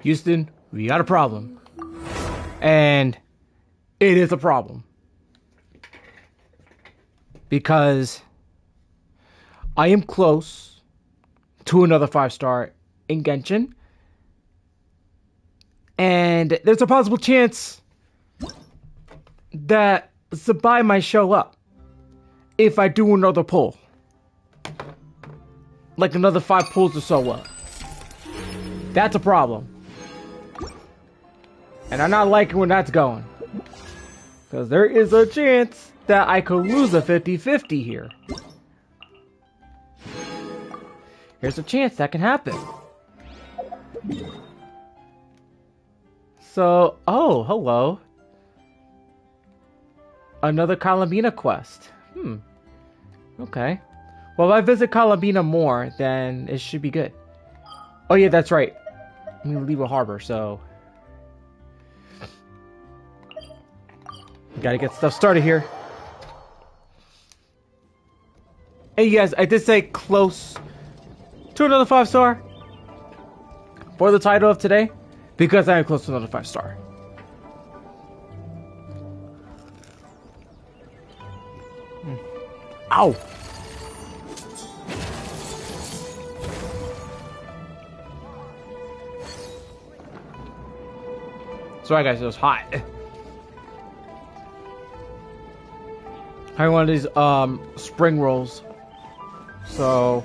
Houston, we got a problem. And it is a problem. Because I am close to another 5-star in Genshin. And there's a possible chance that Zibai might show up if I do another pull. Like another 5 pulls or so up. That's a problem. And I'm not liking where that's going. Because there is a chance that I could lose a 50-50 here. Here's a chance that can happen. So, oh, hello. Another Kalambina quest. Okay. Well, if I visit Kalambina more, then it should be good. Oh yeah, that's right. I'm gonna leave a harbor, so... Gotta get stuff started here. Hey you guys, I did say close to another 5-star for the title of today, because I am close to another 5-star. Ow! Sorry guys, it was hot. I had one of these spring rolls. So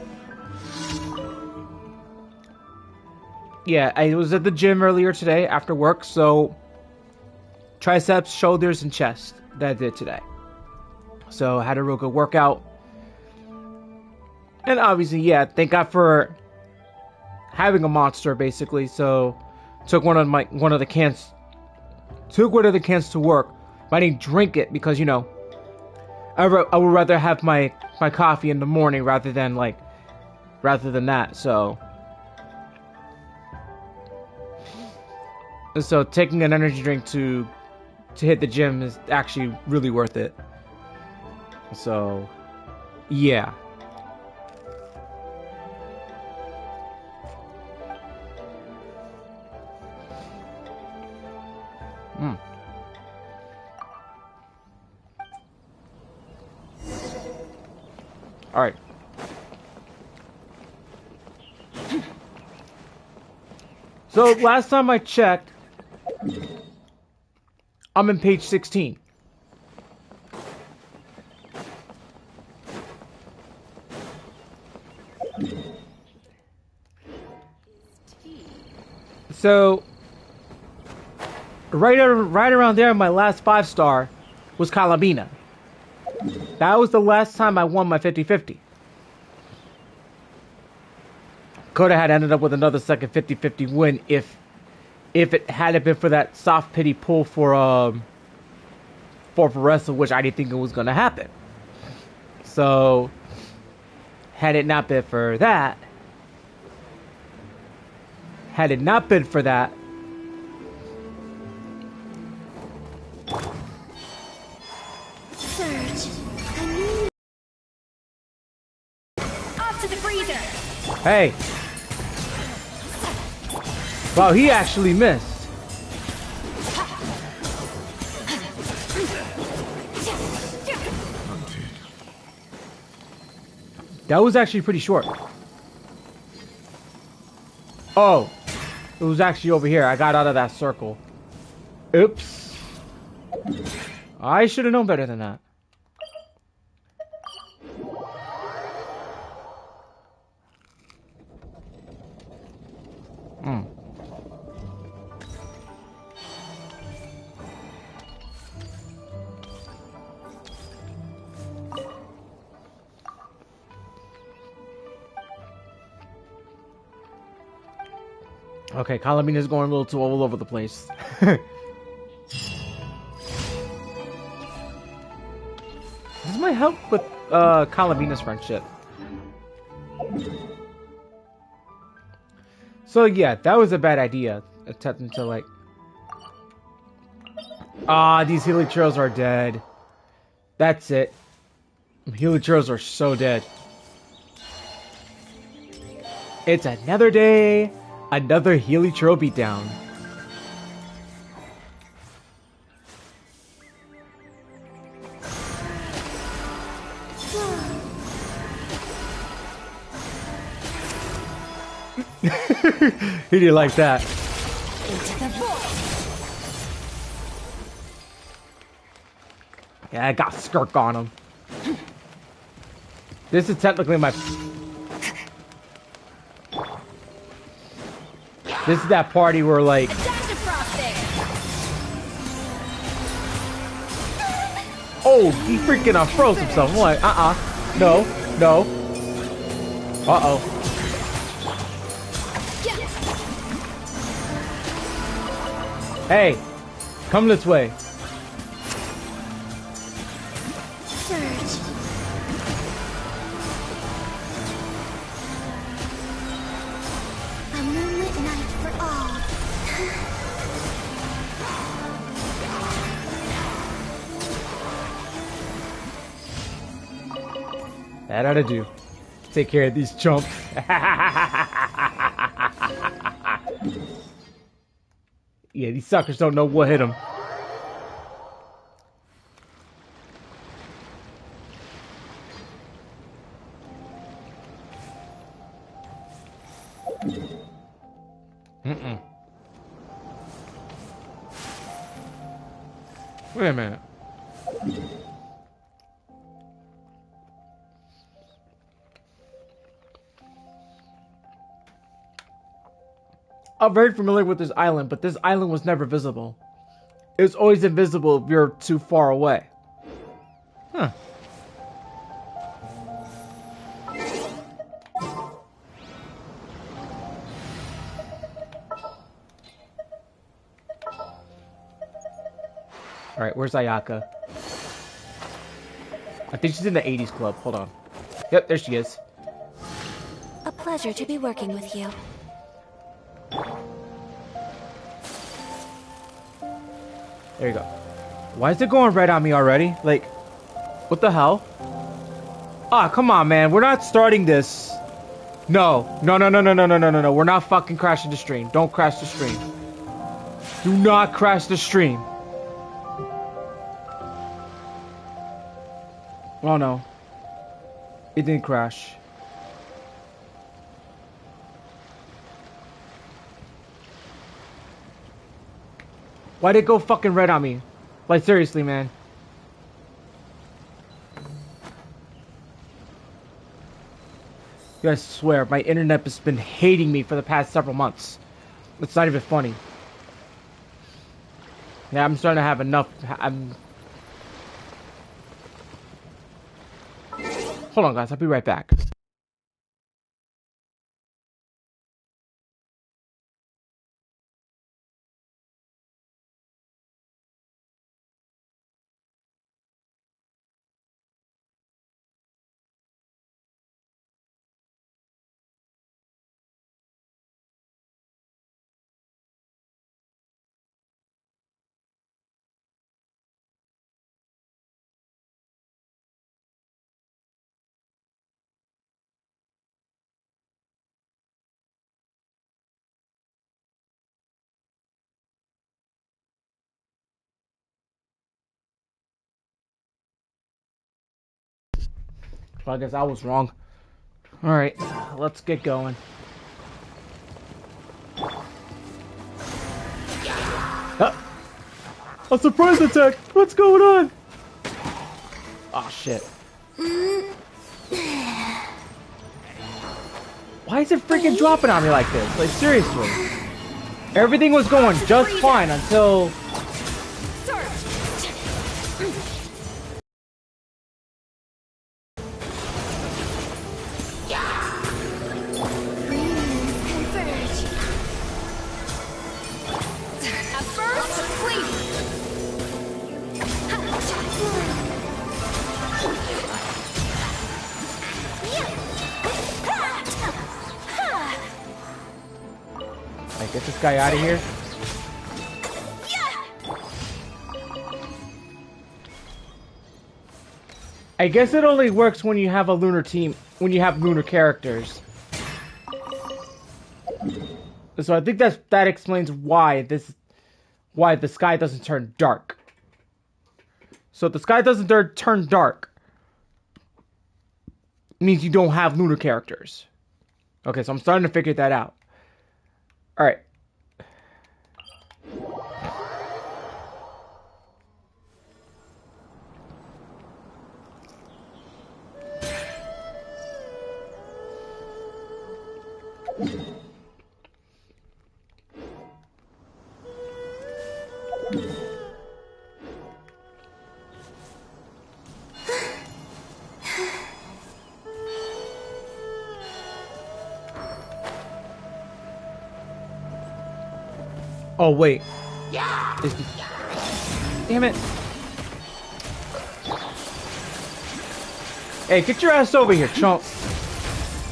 yeah, I was at the gym earlier today after work, so triceps, shoulders, and chest that I did today. So I had a real good workout. And obviously, yeah, thank God for having a monster basically. So took one of the cans to work, but I didn't drink it because, you know, I would rather have my coffee in the morning rather than that. So taking an energy drink to hit the gym is actually really worth it. So yeah. All right. So last time I checked, I'm in page 16. So right around there, my last 5-star was Kalambina. That was the last time I won my 50-50. Could have had ended up with another second 50-50 win if it hadn't been for that soft pity pull for Varessa, which I didn't think it was gonna happen. So had it not been for that, hey! Wow, he actually missed. That was actually pretty short. Oh, it was actually over here. I got out of that circle. Oops. I should have known better than that. Okay, Kalamina's going a little too all over the place. This might help with Kalamina's friendship. So yeah, that was a bad idea. Attempting to like... these Helichurls are dead. That's it. Helichurls are so dead. It's another day Another Healy trophy down. He didn't like that. Yeah, I got skirk on him. This is technically my... This is that party where, like... Oh, he freaking froze himself. I'm like, no, no. Uh-oh. Hey, come this way. Surge. A moonlit night for all. That ought to do. Take care of these chumps. Yeah, these suckers don't know what hit them. Wait a minute. I'm very familiar with this island, but this island was never visible. It was always invisible if you're too far away. Huh. Alright, where's Ayaka? I think she's in the 80s club. Hold on. Yep, there she is. A pleasure to be working with you. There you go. Why is it going red on me already? Like, what the hell? Ah, come on, man. We're not starting this. No. No, no, no, no, no, no, no, no, no. We're not fucking crashing the stream. Don't crash the stream. Do not crash the stream. Oh, no. It didn't crash. Why'd it go fucking red on me? Like, seriously, man. You guys swear, my internet has been hating me for the past several months. It's not even funny. Yeah, I'm starting to have enough. Hold on, guys. I'll be right back. Well, I guess I was wrong. Alright, let's get going. A surprise attack! What's going on? Oh shit. Why is it freaking dropping on me like this? Like, seriously. Everything was going just fine until... Get this guy out of here. I guess it only works when you have a lunar team, when you have lunar characters. So I think that explains why the sky doesn't turn dark. So if the sky doesn't turn dark, it means you don't have lunar characters. Okay, so I'm starting to figure that out. All right. Oh wait. Damn it. Hey, get your ass over here, chump.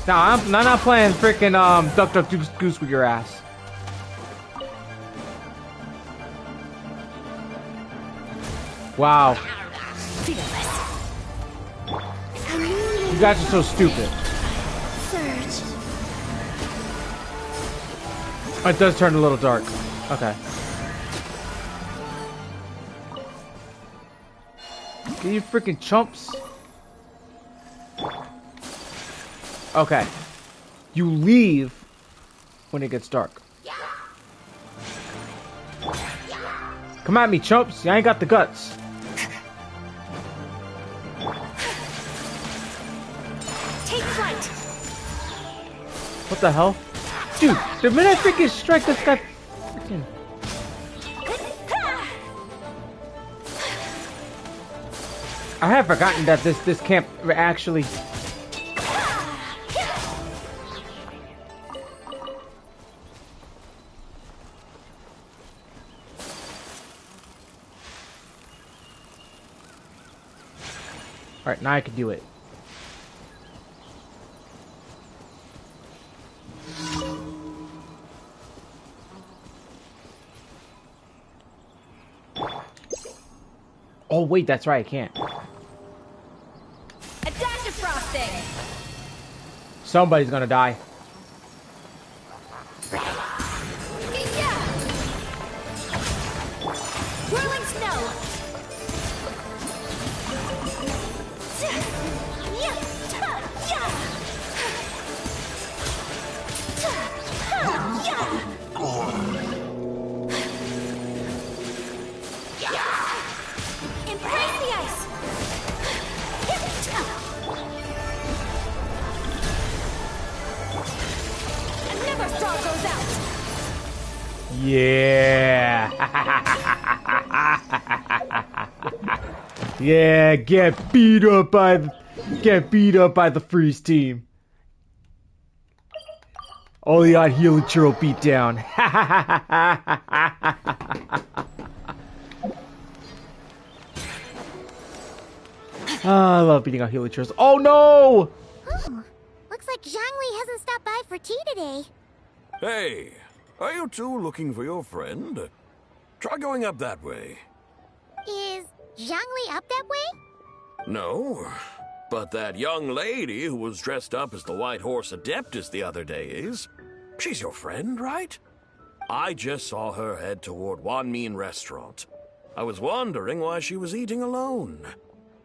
Nah, I'm not playing freaking Duck Duck Goose with your ass. Wow. You guys are so stupid. Surge. It does turn a little dark. Okay. You freaking chumps. Okay. You leave when it gets dark. Come at me, chumps. I ain't got the guts. Take flight. What the hell? Dude, the minute I freaking strike this guy, freaking... I have forgotten that this camp actually... Alright, now I can do it. Oh wait, that's right, I can't. A dash of frosting. Somebody's gonna die. Yeah. Whirling snow. Embrace the ice. Never straw goes out. Yeah. Yeah, get beat up by the freeze team. Only on heel and churro beat down. I love beating out heel and churros. Oh no! Oh, looks like Zhangli hasn't stopped by for tea today. Hey, are you two looking for your friend? Try going up that way. Is Zhangli up that way? No, but that young lady who was dressed up as the White Horse Adeptus the other day is. She's your friend, right? I just saw her head toward Wanmin Restaurant. I was wondering why she was eating alone.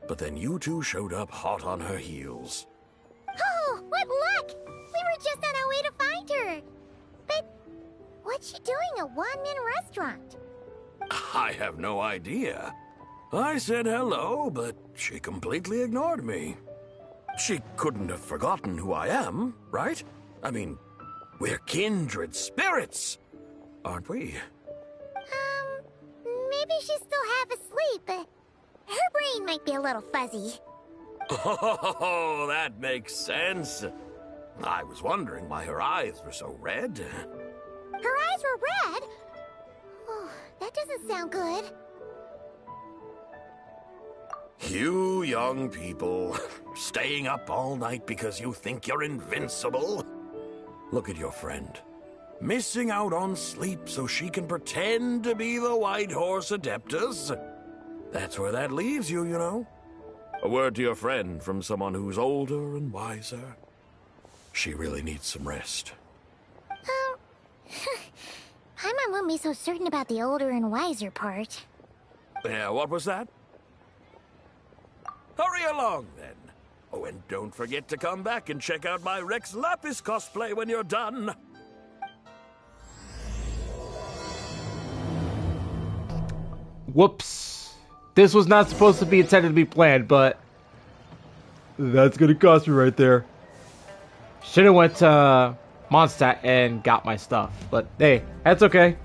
But then you two showed up hot on her heels. Oh, what luck! We were just on our way to find her. But what's she doing at Wanmin Restaurant? I have no idea. I said hello, but she completely ignored me. She couldn't have forgotten who I am, right? I mean, we're kindred spirits, aren't we? Maybe she's still half asleep, but her brain might be a little fuzzy. Oh, that makes sense. I was wondering why her eyes were so red. Her eyes were red? Oh, that doesn't sound good. You young people, staying up all night because you think you're invincible? Look at your friend. Missing out on sleep so she can pretend to be the White Horse Adeptus. That's where that leaves you, you know. A word to your friend from someone who's older and wiser. She really needs some rest. Shen won't be so certain about the older and wiser part. Yeah, what was that? Hurry along, then. Oh, and don't forget to come back and check out my Rex Lapis cosplay when you're done. Whoops. This was not supposed to be intended to be planned, but that's gonna cost me right there. Should've went to Mondstadt and got my stuff, but hey, that's okay.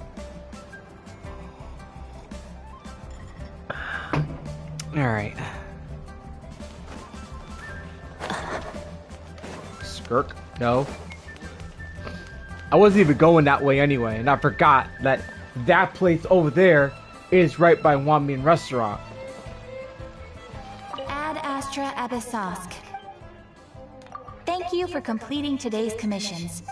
Alright. Skirk? No. I wasn't even going that way anyway, and I forgot that that place over there is right by Wanmin Restaurant. Ad Astra Abyssosk. Thank you for completing today's commissions.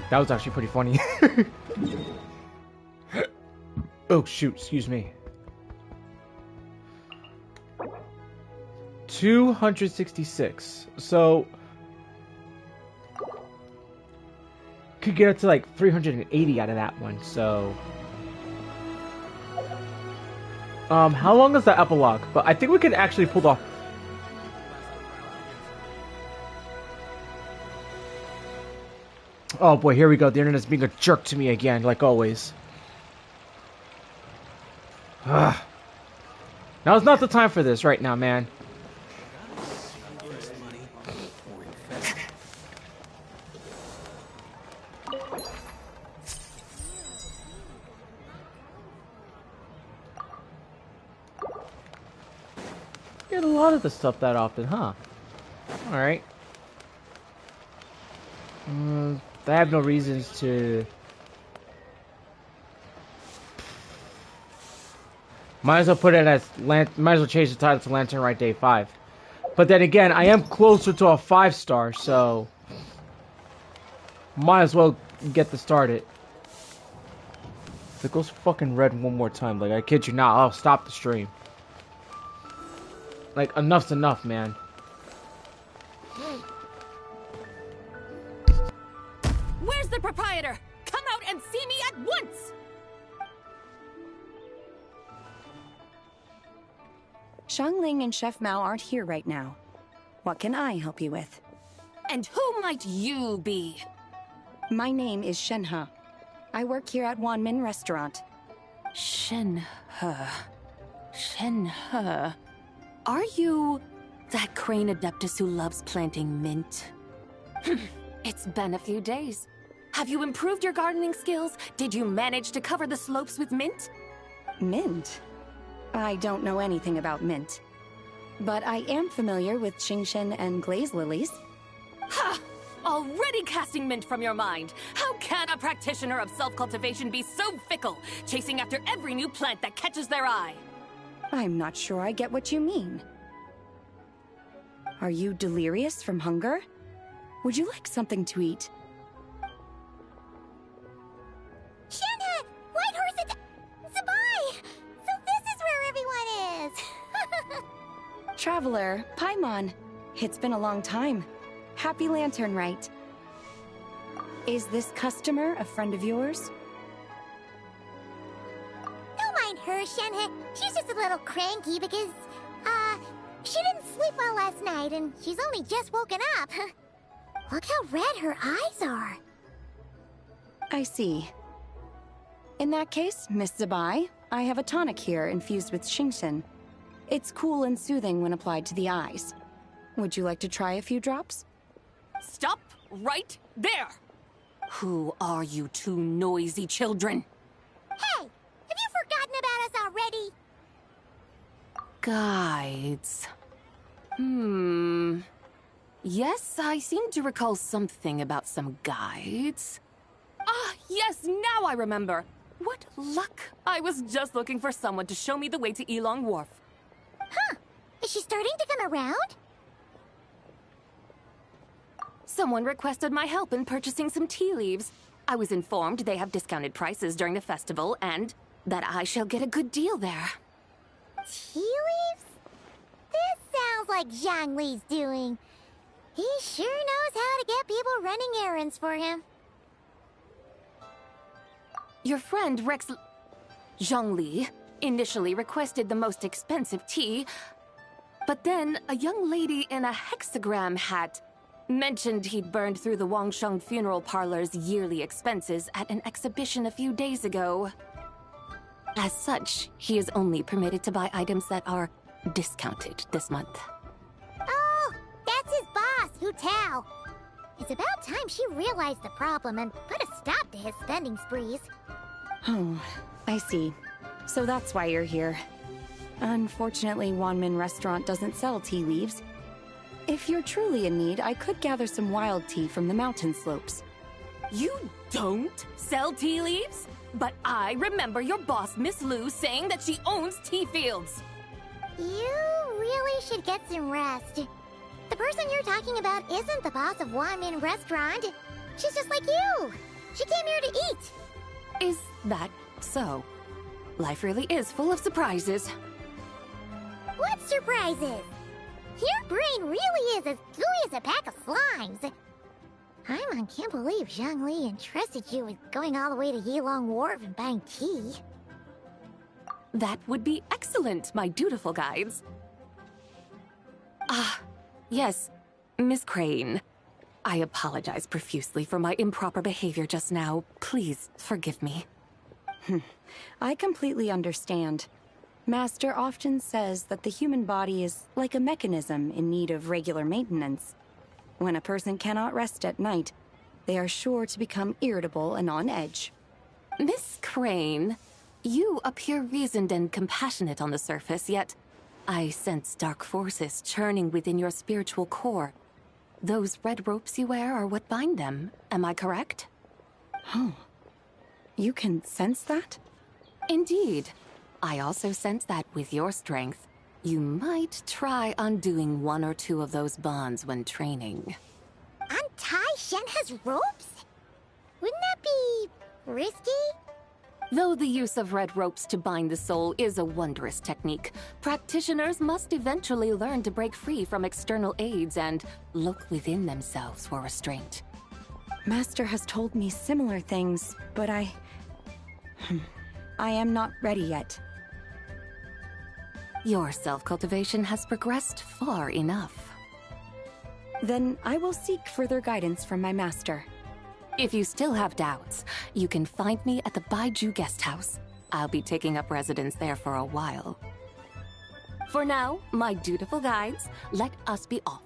That was actually pretty funny. Oh shoot, excuse me. 266. So could get up to like 380 out of that one, so how long is that epilogue? But I think we could actually pull off. Oh boy, here we go. The internet's being a jerk to me again, like always. Ugh. Now is not the time for this right now, man. Get a lot of the stuff that often, huh? Alright. I have no reasons to... Might as well put it as... Might as well change the title to Lantern Rite Day 5. But then again, I am closer to a 5-star, so... Might as well get this started. If it goes fucking red one more time, like, I kid you not, I'll stop the stream. Like, enough's enough, man. Where's the proprietor? Come out and see me at once! Xiangling and Chef Mao aren't here right now. What can I help you with? And who might you be? My name is Shenhe. I work here at Wanmin Restaurant. Shenhe. Shenhe. Are you that crane adeptus who loves planting mint? It's been a few days. Have you improved your gardening skills? Did you manage to cover the slopes with mint? Mint? I don't know anything about mint. But I am familiar with Qingshen and glaze lilies. Ha! Already casting mint from your mind. How can a practitioner of self-cultivation be so fickle, chasing after every new plant that catches their eye? I'm not sure I get what you mean. Are you delirious from hunger? Would you like something to eat? Shenhe! Whitehorse Zibai! So this is where everyone is! Traveler, Paimon. It's been a long time. Happy Lantern Rite. Is this customer a friend of yours? Don't mind her, Shenhe. She's just a little cranky because, she didn't sleep well last night and she's only just woken up. Look how red her eyes are. I see. In that case, Miss Zibai, I have a tonic here infused with Qingshen. It's cool and soothing when applied to the eyes. Would you like to try a few drops? Stop right there! Who are you two noisy children? Hey, have you forgotten about us already? Guides. Yes, I seem to recall something about some guides. Ah, yes, now I remember. What luck! I was just looking for someone to show me the way to Elong Wharf. Huh. Is she starting to come around? Someone requested my help in purchasing some tea leaves. I was informed they have discounted prices during the festival and that I shall get a good deal there. Tea leaves? This sounds like Zhang Li's doing. He sure knows how to get people running errands for him. Your friend Rex Zhongli initially requested the most expensive tea, but then a young lady in a hexagram hat mentioned he'd burned through the Wangsheng funeral parlor's yearly expenses at an exhibition a few days ago. As such, he is only permitted to buy items that are discounted this month. Oh, that's his boss, Hu Tao. It's about time she realized the problem and put a stop to his spending sprees. Oh, I see. So that's why you're here. Unfortunately, Wanmin Restaurant doesn't sell tea leaves. If you're truly in need, I could gather some wild tea from the mountain slopes. You don't sell tea leaves? But I remember your boss, Miss Lu, saying that she owns tea fields. You really should get some rest. The person you're talking about isn't the boss of Wanmin Restaurant. She's just like you. She came here to eat. Is that so? Life really is full of surprises. What surprises? Your brain really is as gooey as a pack of slimes. I can't believe Zhongli entrusted you with going all the way to Yilong Wharf and buying tea. That would be excellent, my dutiful guides. Yes, Miss Crane. I apologize profusely for my improper behavior just now. Please forgive me. I completely understand. Master often says that the human body is like a mechanism in need of regular maintenance. When a person cannot rest at night, they are sure to become irritable and on edge. Miss Crane, you appear reasoned and compassionate on the surface, yet I sense dark forces churning within your spiritual core. Those red ropes you wear are what bind them, am I correct? Oh, you can sense that? Indeed. I also sense that with your strength, you might try undoing one or two of those bonds when training. Untie Shenhe's ropes? Wouldn't that be risky? Though the use of red ropes to bind the soul is a wondrous technique, practitioners must eventually learn to break free from external aids and look within themselves for restraint. Master has told me similar things, but I am not ready yet. Your self-cultivation has progressed far enough. Then I will seek further guidance from my master. If you still have doubts, you can find me at the Baiju Guest House. I'll be taking up residence there for a while. For now, my dutiful guides, let us be off.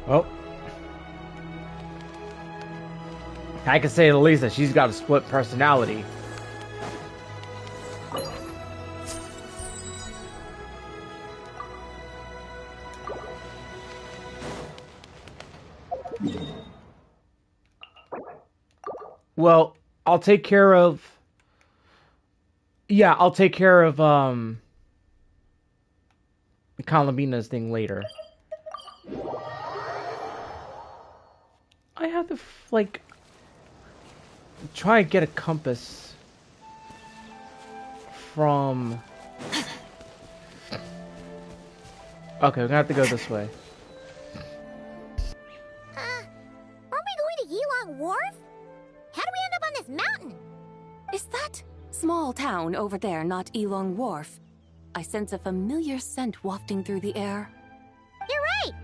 Well, I can say the least that she's got a split personality. Well, I'll take care of... Yeah, I'll take care of, Columbina's thing later. I have to, like, try and get a compass from... Okay, we're gonna have to go this way. Aren't we going to Yilong Wharf? How do we end up on this mountain? Is that small town over there not Yilong Wharf? I sense a familiar scent wafting through the air. You're right!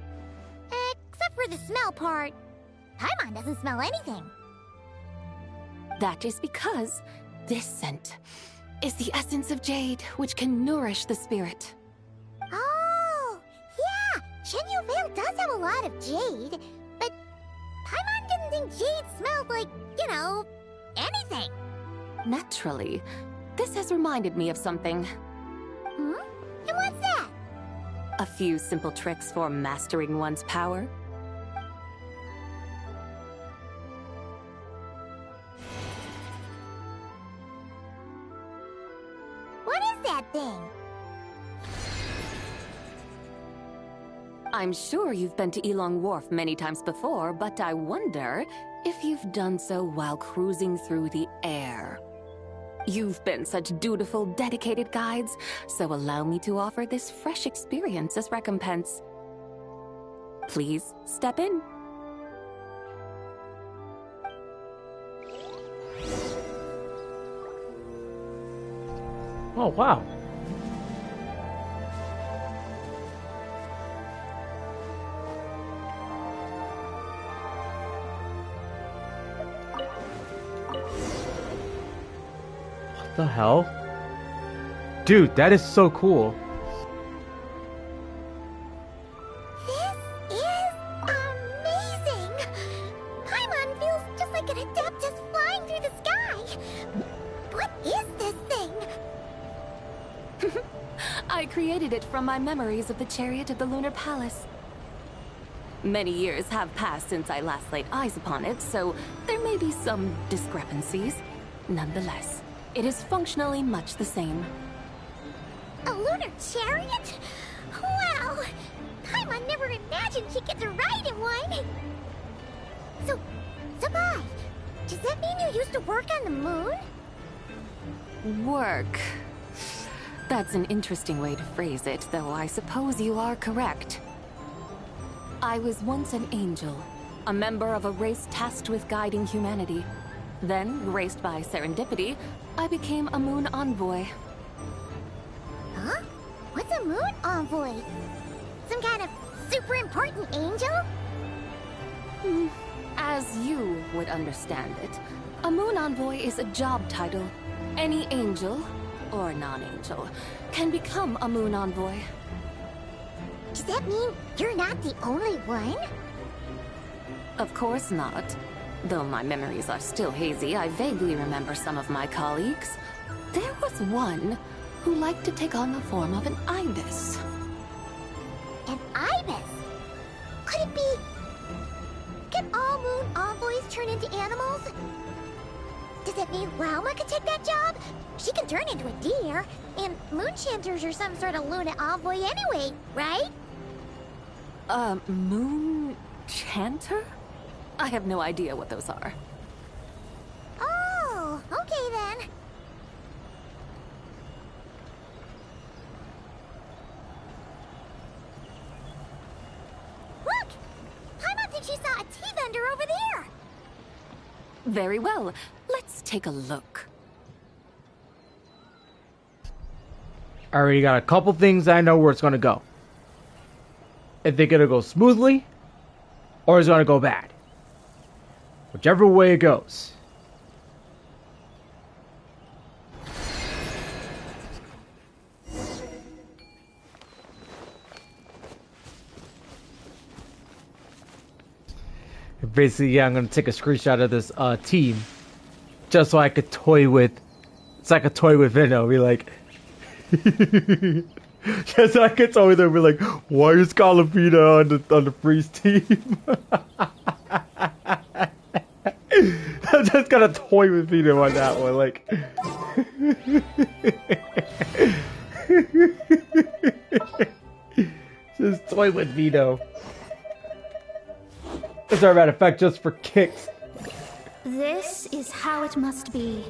Except for the smell part. Paimon doesn't smell anything. That is because this scent is the essence of jade, which can nourish the spirit. Oh, yeah! Shenyu Vale does have a lot of jade, but Paimon didn't think jade smelled like, you know, anything. Naturally, this has reminded me of something. Hmm? And what's that? A few simple tricks for mastering one's power. What is that thing? I'm sure you've been to Yilong Wharf many times before, but I wonder if you've done so while cruising through the air. You've been such dutiful, dedicated guides, so allow me to offer this fresh experience as recompense. Please step in. Oh, wow. What the hell? Dude, that is so cool. This is amazing! Paimon feels just like an Adeptus flying through the sky. What is this thing? I created it from my memories of the chariot of the Lunar Palace. Many years have passed since I last laid eyes upon it, so there may be some discrepancies. Nonetheless, it is functionally much the same. A lunar chariot? Wow! Paimon never imagined she'd get to ride in one! So, Zibai, does that mean you used to work on the moon? Work. That's an interesting way to phrase it, though I suppose you are correct. I was once an angel, a member of a race tasked with guiding humanity. Then, graced by serendipity, I became a moon envoy. Huh? What's a moon envoy? Some kind of super important angel? As you would understand it, a moon envoy is a job title. Any angel, or non-angel, can become a moon envoy. Does that mean you're not the only one? Of course not. Though my memories are still hazy, I vaguely remember some of my colleagues. There was one who liked to take on the form of an ibis. An ibis? Could it be... Can all moon envoys turn into animals? Does that mean Rauma could take that job? She can turn into a deer, and moon chanters are some sort of Luna envoy anyway, right? Moon chanter? I have no idea what those are. Oh, okay then. Look! Paimon thinks she saw a tea vendor over there! Very well. Let's take a look. I already got a couple things I know where it's gonna go. If they're gonna go smoothly, or it's gonna go bad. Whichever way it goes. Basically, yeah, I'm gonna take a screenshot of this team, just so I could toy with. It's like a toy with Vino. Be like, just so I could toy with them. Be like, why is Calafina on the freeze team? I'm just gonna toy with Vino on that one, like. Just toy with Vino. As a matter of fact, just for kicks. This is how it must be.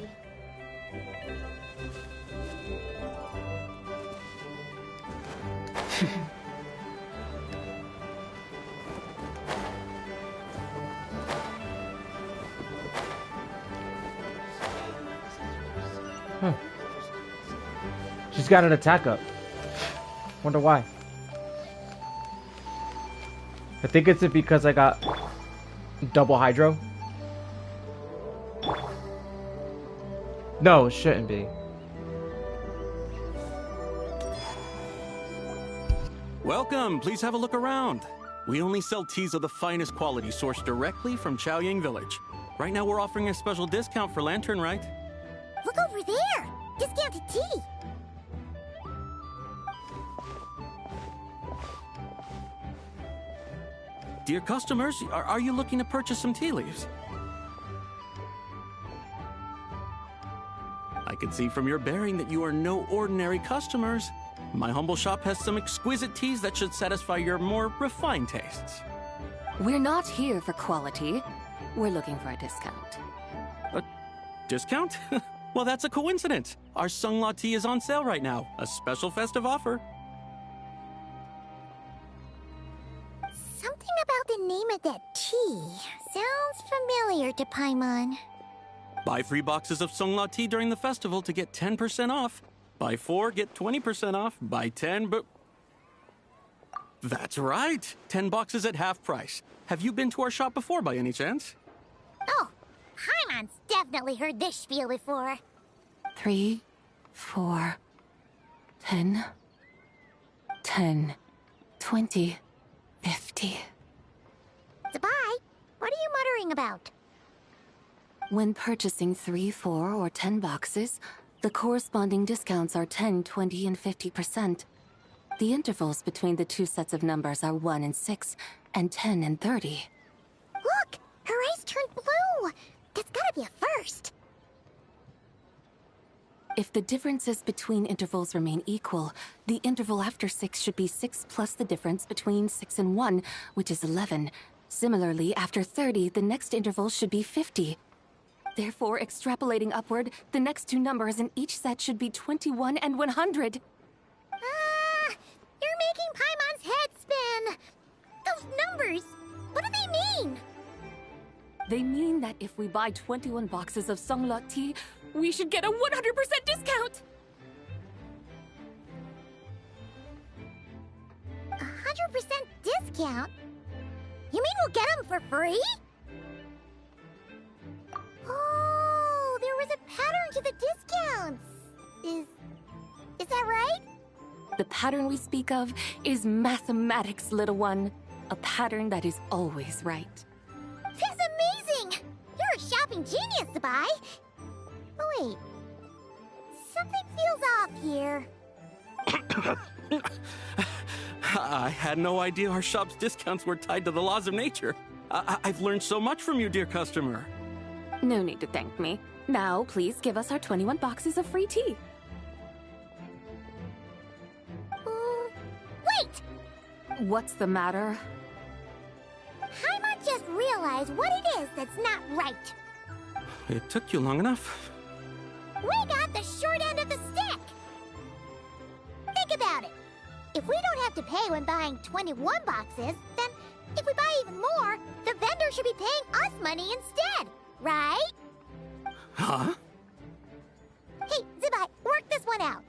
Huh. She's got an attack up. Wonder why. I think it's because I got double hydro. No, it shouldn't be. Welcome, please have a look around. We only sell teas of the finest quality sourced directly from Chaoying Village. Right now we're offering a special discount for Lantern Rite. Look over there! Discounted tea! Dear customers, are you looking to purchase some tea leaves? I can see from your bearing that you are no ordinary customers. My humble shop has some exquisite teas that should satisfy your more refined tastes. We're not here for quality. We're looking for a discount. A discount? Well, that's a coincidence. Our Sunglaw tea is on sale right now. A special festive offer. Something about the name of that tea sounds familiar to Paimon. Buy 3 boxes of Sunglaw tea during the festival to get 10% off. Buy 4, get 20% off. Buy 10, but... That's right. 10 boxes at half price. Have you been to our shop before by any chance? Oh, Paimon's definitely heard this spiel before. 3, 4, 10, 10, 20, 50. Zibai, what are you muttering about? When purchasing 3, 4, or 10 boxes, the corresponding discounts are 10, 20, and 50%. The intervals between the two sets of numbers are 1 and 6, and 10 and 30. Look! Her eyes turned blue! That's gotta be a first! If the differences between intervals remain equal, the interval after 6 should be 6 plus the difference between 6 and 1, which is 11. Similarly, after 30, the next interval should be 50. Therefore, extrapolating upward, the next two numbers in each set should be 21 and 100. You're making Paimon's head spin! Those numbers, what do they mean? They mean that if we buy 21 boxes of Sunglaw tea, we should get a 100% discount! 100% discount? You mean we'll get them for free? Oh, there was a pattern to the discounts. Is that right? The pattern we speak of is mathematics, little one. A pattern that is always right. That's amazing! You're a shopping genius, Zibai. Oh, wait. Something feels off here. I had no idea our shop's discounts were tied to the laws of nature. I've learned so much from you, dear customer. No need to thank me. Now, please give us our 21 boxes of free tea. Wait! What's the matter? Paimon just realized what it is that's not right. It took you long enough. We got the short end of the stick! Think about it. If we don't have to pay when buying 21 boxes, then if we buy even more, the vendor should be paying us money instead, right? Huh? Hey, Zibai, work this one out.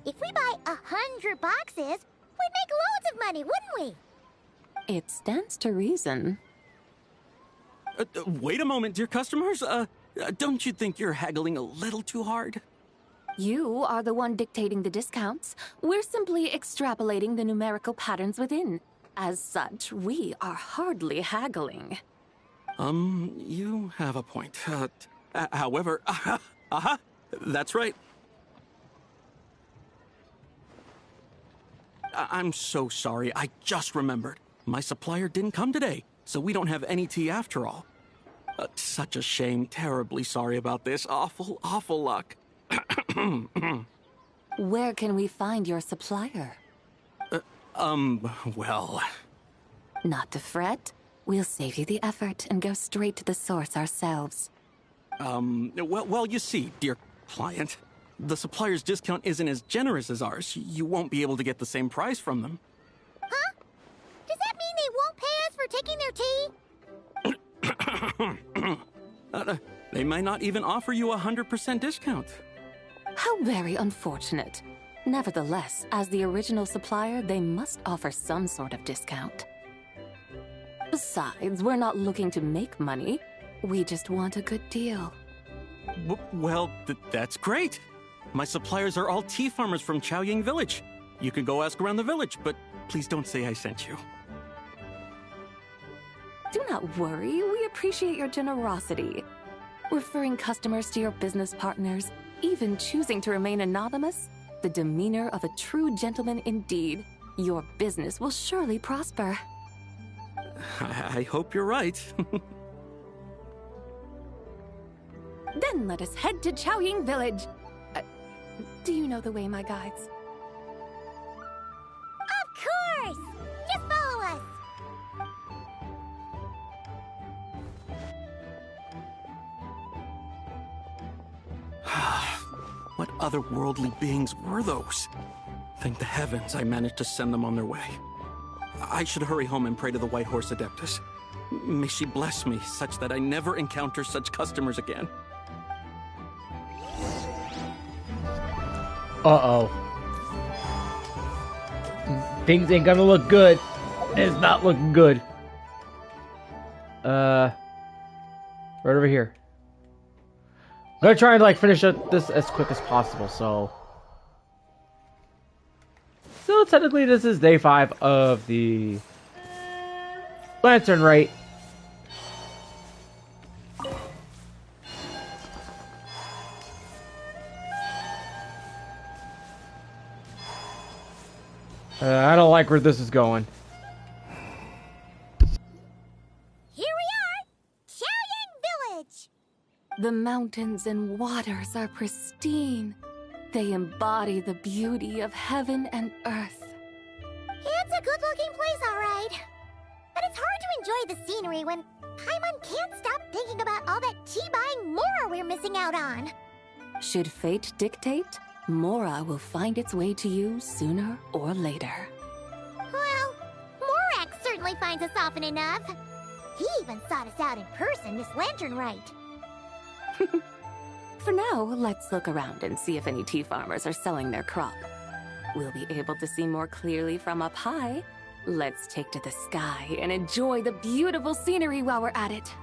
If we buy 100 boxes, we'd make loads of money, wouldn't we? It stands to reason. Wait a moment, dear customers. Don't you think you're haggling a little too hard? You are the one dictating the discounts. We're simply extrapolating the numerical patterns within. As such, we are hardly haggling. You have a point. However, that's right. I'm so sorry. I just remembered. My supplier didn't come today, so we don't have any tea after all. Such a shame. Terribly sorry about this. Awful, awful luck. Where can we find your supplier? Well... Not to fret. We'll save you the effort and go straight to the source ourselves. Well, you see, dear client, the supplier's discount isn't as generous as ours. You won't be able to get the same price from them. Huh? Does that mean they won't pay us for taking their tea? They might not even offer you a 100% discount. How very unfortunate. Nevertheless, as the original supplier, they must offer some sort of discount. Besides, we're not looking to make money. We just want a good deal. Well, that's great. My suppliers are all tea farmers from Chaoying Village. You can go ask around the village, but please don't say I sent you. Do not worry, we appreciate your generosity. Referring customers to your business partners, even choosing to remain anonymous, the demeanor of a true gentleman indeed. Your business will surely prosper. I hope you're right. Then let us head to Chaoying Village. Do you know the way, my guides? Of course! Just follow us! otherworldly beings were those? Thank the heavens I managed to send them on their way. I should hurry home and pray to the White Horse Adeptus. May she bless me such that I never encounter such customers again. Uh-oh. Things ain't gonna look good. It's not looking good. Right over here. I'm gonna try and like finish up this as quick as possible, so technically this is day 5 of the Lantern Rite. I don't like where this is going. Here we are! Xiaoyang Village! The mountains and waters are pristine. They embody the beauty of heaven and earth. It's a good-looking place, all right. But it's hard to enjoy the scenery when Paimon can't stop thinking about all that tea-buying Mora we're missing out on. Should fate dictate, Mora will find its way to you sooner or later. Well, Morak certainly finds us often enough. He even sought us out in person, Miss Lantern Rite. For now, let's look around and see if any tea farmers are selling their crop. We'll be able to see more clearly from up high. Let's take to the sky and enjoy the beautiful scenery while we're at it.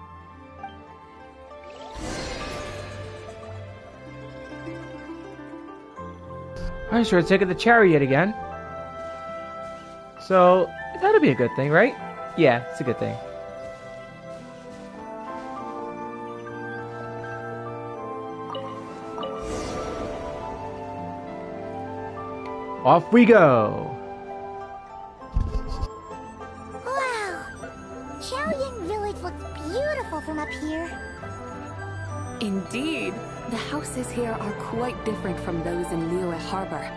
I should have taken the chariot again. So, that'll be a good thing, right? Yeah, it's a good thing. Off we go! Wow! Xiaoyang Village looks beautiful from up here. Indeed, the houses here are quite different from those in Liyue Harbor.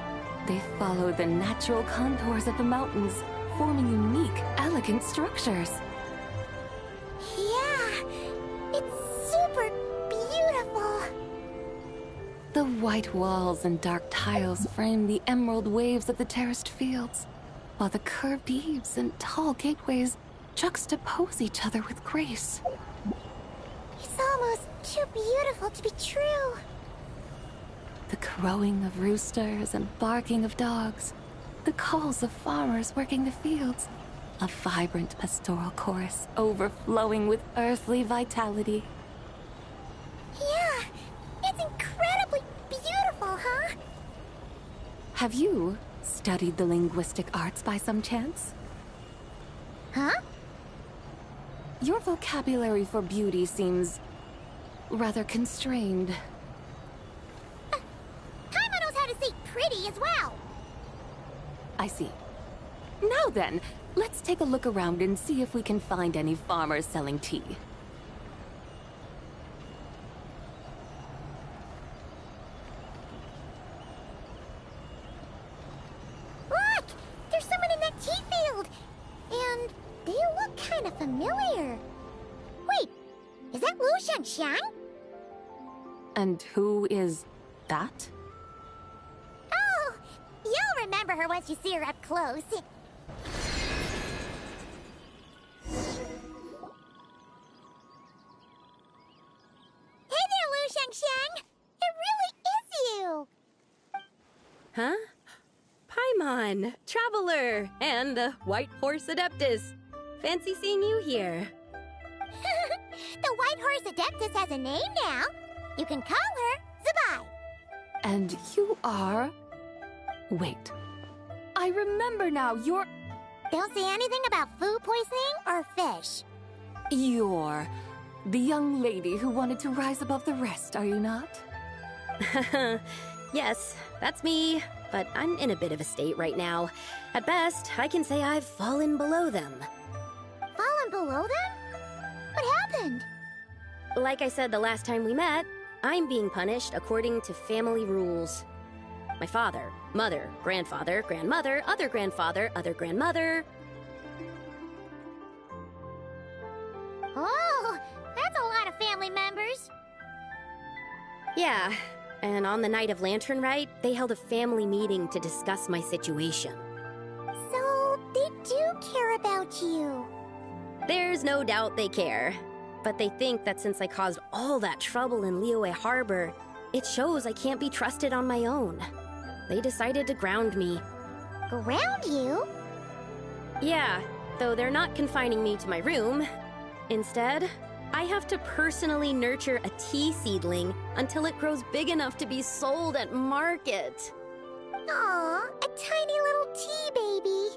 They follow the natural contours of the mountains, forming unique, elegant structures. Yeah, it's super beautiful. The white walls and dark tiles frame the emerald waves of the terraced fields, while the curved eaves and tall gateways juxtapose each other with grace. It's almost too beautiful to be true. The crowing of roosters and barking of dogs, the calls of farmers working the fields, a vibrant pastoral chorus overflowing with earthly vitality. Yeah, it's incredibly beautiful, huh? Have you studied the linguistic arts by some chance? Huh? Your vocabulary for beauty seems rather constrained. Paimon knows how to say pretty as well. I see. Now then, let's take a look around and see if we can find any farmers selling tea. Look! There's someone in that tea field! And they look kind of familiar. Wait, is that Lu Shengxiang? And who is that? Oh, you'll remember her once you see her up close. Hey there, Lu Shengxiang! It really is you! Huh? Paimon, Traveler, and the White Horse Adeptus. Fancy seeing you here. The White Horse Adeptus has a name now. You can call her Zibai. And you are... Wait. I remember now, you're... Don't say anything about food poisoning or fish. You're... the young lady who wanted to rise above the rest, are you not? Yes, that's me, but I'm in a bit of a state right now. At best, I can say I've fallen below them. Fallen below them? What happened? Like I said the last time we met, I'm being punished according to family rules. My father, mother, grandfather, grandmother, other grandfather, other grandmother. Oh, that's a lot of family members. Yeah, And on the night of Lantern Rite, they held a family meeting to discuss my situation. So, they do care about you. There's no doubt they care. But they think that since I caused all that trouble in Liyue Harbor, it shows I can't be trusted on my own. They decided to ground me. Ground you? Yeah, though they're not confining me to my room. Instead, I have to personally nurture a tea seedling until it grows big enough to be sold at market. Aw, a tiny little tea baby.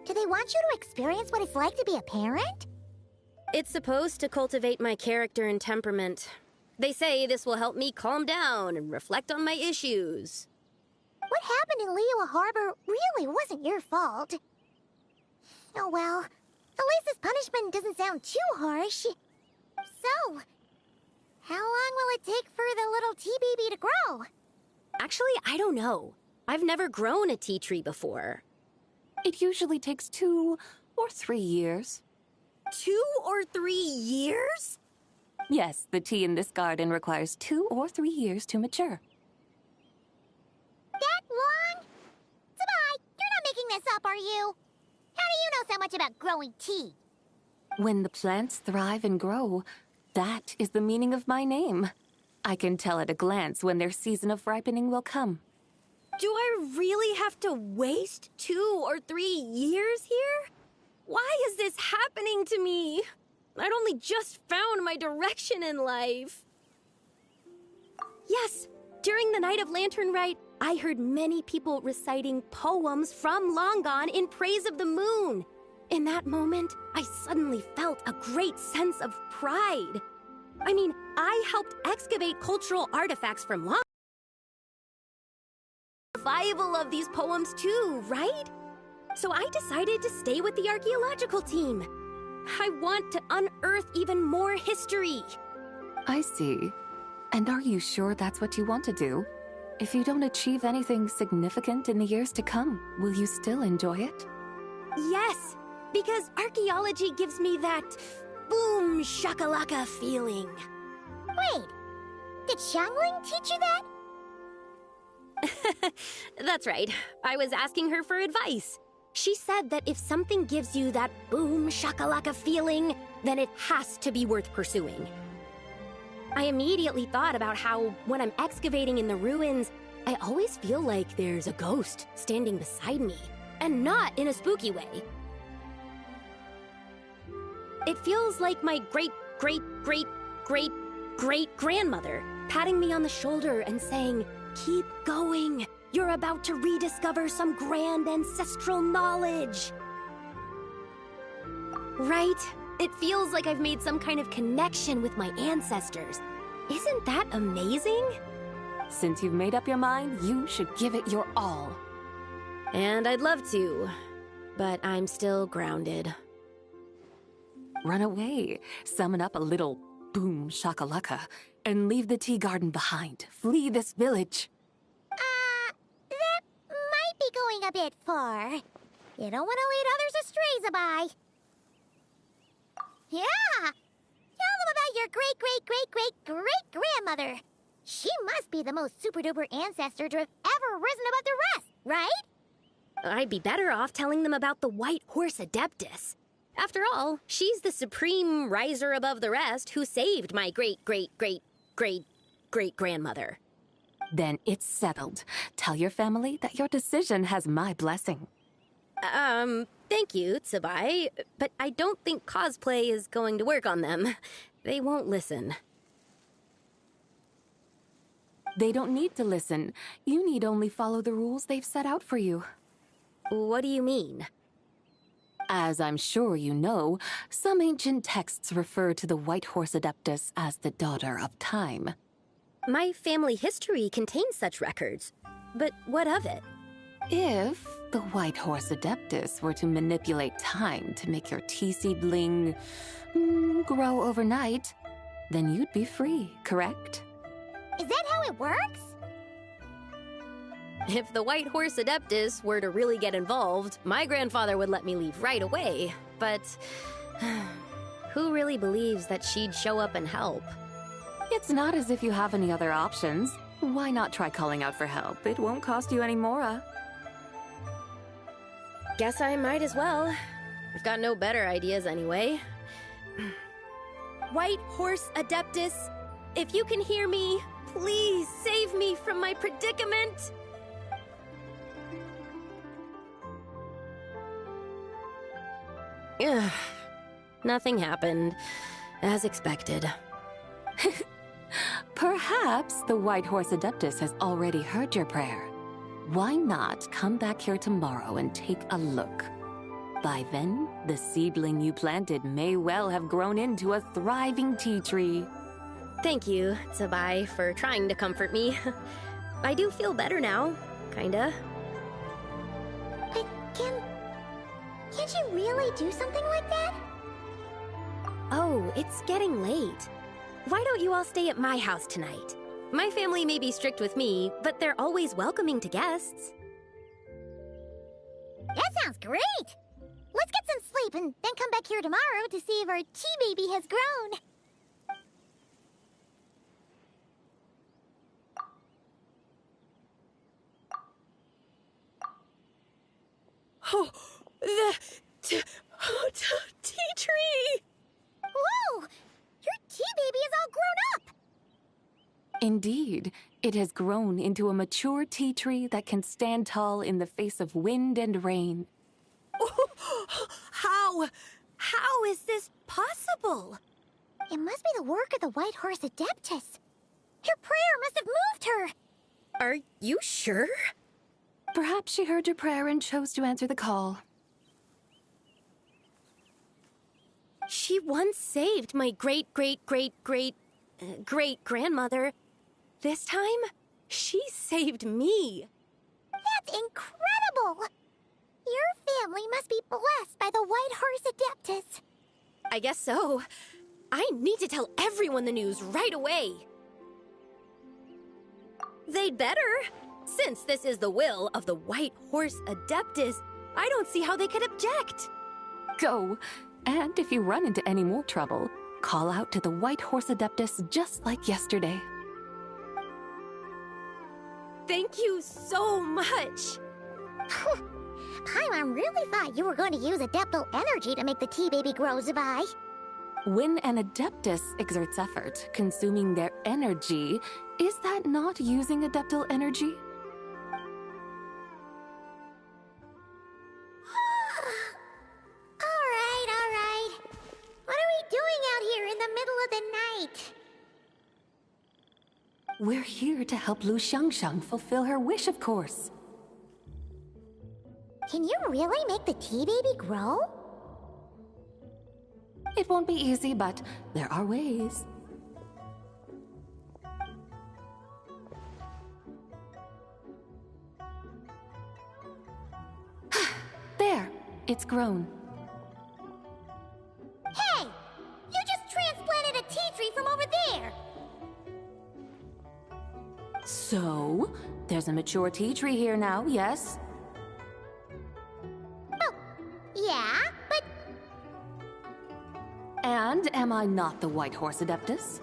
Do they want you to experience what it's like to be a parent? It's supposed to cultivate my character and temperament. They say this will help me calm down and reflect on my issues. What happened in Liyue Harbor really wasn't your fault. Oh well, at least this punishment doesn't sound too harsh. So, how long will it take for the little tea baby to grow? Actually, I don't know. I've never grown a tea tree before. It usually takes 2 or 3 years. 2 or 3 years? Yes, the tea in this garden requires 2 or 3 years to mature. That long? Zibai, you're not making this up, are you? How do you know so much about growing tea? When the plants thrive and grow, that is the meaning of my name. I can tell at a glance when their season of ripening will come. Do I really have to waste 2 or 3 years here? Why is this happening to me? I'd only just found my direction in life. Yes, during the night of Lantern Rite, I heard many people reciting poems from Long Gone in praise of the moon. In that moment, I suddenly felt a great sense of pride. I mean, I helped excavate cultural artifacts from Long Gone. Survival of these poems too, right? So I decided to stay with the archaeological team. I want to unearth even more history. I see. And are you sure that's what you want to do? If you don't achieve anything significant in the years to come, will you still enjoy it? Yes, because archaeology gives me that boom shakalaka feeling. Wait, did Xiangling teach you that? That's right. I was asking her for advice. She said that if something gives you that boom shakalaka feeling, then it has to be worth pursuing. I immediately thought about how, when I'm excavating in the ruins, I always feel like there's a ghost standing beside me, and not in a spooky way. It feels like my great-great-great-great-great-grandmother patting me on the shoulder and saying, "Keep going. You're about to rediscover some grand ancestral knowledge." Right? It feels like I've made some kind of connection with my ancestors. Isn't that amazing? Since you've made up your mind, you should give it your all. And I'd love to, but I'm still grounded. Run away, summon up a little boom shakalaka, and leave the tea garden behind. Flee this village. That might be going a bit far. You don't want to lead others astray, Zibai. Yeah! Tell them about your great-great-great-great-great-grandmother. She must be the most super-duper ancestor to have ever risen above the rest, right? I'd be better off telling them about the White Horse Adeptus. After all, she's the supreme riser above the rest who saved my great-great-great-great-great-grandmother. Then it's settled. Tell your family that your decision has my blessing. Thank you, Zibai, but I don't think cosplay is going to work on them. They won't listen. They don't need to listen. You need only follow the rules they've set out for you. What do you mean? As I'm sure you know, some ancient texts refer to the White Horse Adeptus as the Daughter of Time. My family history contains such records, but what of it? If the White Horse Adeptus were to manipulate time to make your tea seedling grow overnight, then you'd be free, correct? Is that how it works? If the White Horse Adeptus were to really get involved, my grandfather would let me leave right away. But who really believes that she'd show up and help? It's not as if you have any other options. Why not try calling out for help? It won't cost you any more. Guess I might as well. I've got no better ideas anyway. White Horse Adeptus, if you can hear me, please save me from my predicament! Ugh. Nothing happened, as expected. Perhaps the White Horse Adeptus has already heard your prayer. Why not come back here tomorrow and take a look? By then, the seedling you planted may well have grown into a thriving tea tree. Thank you, Zibai, for trying to comfort me. I do feel better now, kinda. But can't you really do something like that? Oh, it's getting late. Why don't you all stay at my house tonight? My family may be strict with me, but they're always welcoming to guests. That sounds great! Let's get some sleep and then come back here tomorrow to see if our tea baby has grown. Oh, the tea tree! Whoa! Your tea baby is all grown up! Indeed, it has grown into a mature tea tree that can stand tall in the face of wind and rain. How is this possible? It must be the work of the White Horse Adeptus. Your prayer must have moved her. Are you sure? Perhaps she heard your prayer and chose to answer the call. She once saved my great-great-great-great-great-grandmother. This time, she saved me. That's incredible! Your family must be blessed by the White Horse Adeptus. I guess so. I need to tell everyone the news right away. They'd better. Since this is the will of the White Horse Adeptus, I don't see how they could object. Go. And if you run into any more trouble, call out to the White Horse Adeptus just like yesterday. Thank you so much. Paimon really thought you were going to use Adeptal energy to make the tea baby grow, Zibai. When an Adeptus exerts effort, consuming their energy, is that not using Adeptal energy? All right. What are we doing out here in the middle of the night? We're here to help Lu Xiangxiang fulfill her wish, of course. Can you really make the tea baby grow? It won't be easy, but there are ways. There, it's grown. Hey! You just transplanted a tea tree from over there! So, there's a mature tea tree here now, yes? Well, yeah, but... And am I not the White Horse Adeptus?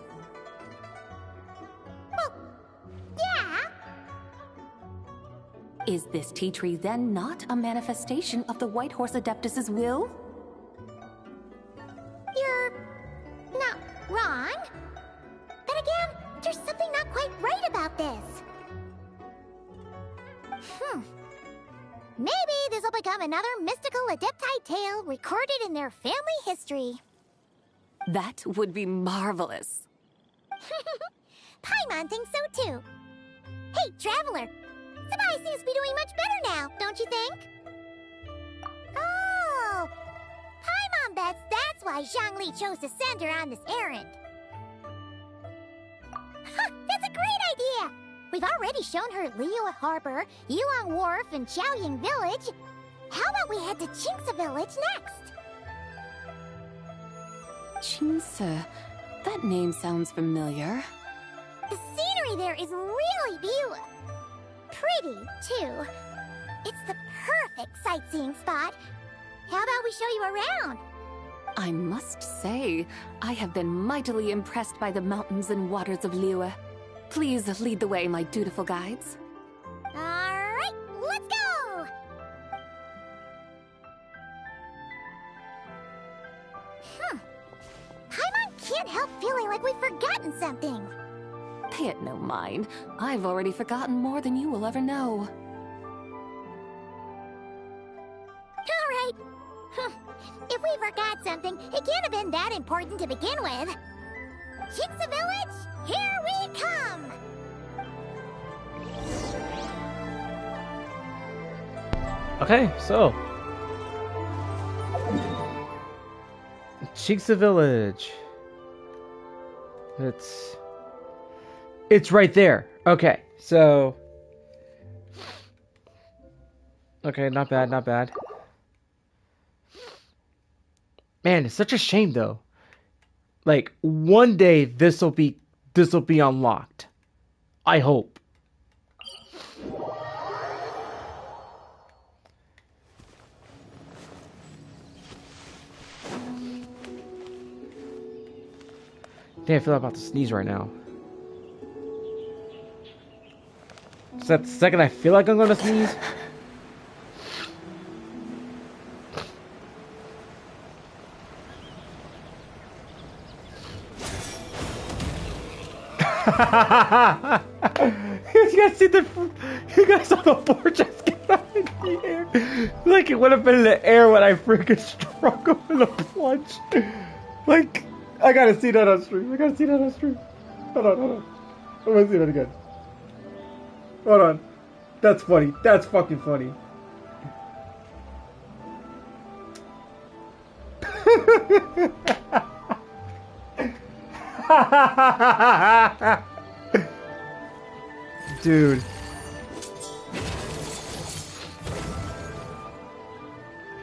Well, yeah. Is this tea tree then not a manifestation of the White Horse Adeptus's will? You're not wrong. But again, there's something not quite right about this. Maybe this will become another mystical Adepti tale recorded in their family history. That would be marvelous. Paimon thinks so too. Hey, Traveler! Zibai seems to be doing much better now, don't you think? Oh! Paimon bets that's why Zhongli chose to send her on this errand. That's a great idea! We've already shown her Liyue Harbor, Yulong Wharf, and Xiaoying Village. How about we head to Qingce Village next? Qingce. That name sounds familiar. The scenery there is really beautiful. Pretty, too. It's the perfect sightseeing spot. How about we show you around? I must say, I have been mightily impressed by the mountains and waters of Liyue. Please lead the way, my dutiful guides. Alright, let's go! Paimon can't help feeling like we've forgotten something. Pay it no mind. I've already forgotten more than you will ever know. Alright. If we forgot something, it can't have been that important to begin with. Chicks Village, here we come! Okay, so Cheeks Village. It's right there. Okay, so okay, not bad, not bad. Man, it's such a shame though. Like one day this'll be unlocked. I hope. Damn, I feel like I'm about to sneeze right now. Is that the second I feel like I'm gonna sneeze? You guys saw the board just get up in the air. Like it would have been in the air when I freaking struck him in the plunge. Like, I gotta see that on stream. Hold on. I wanna see that again. Hold on. That's funny. That's fucking funny. Dude.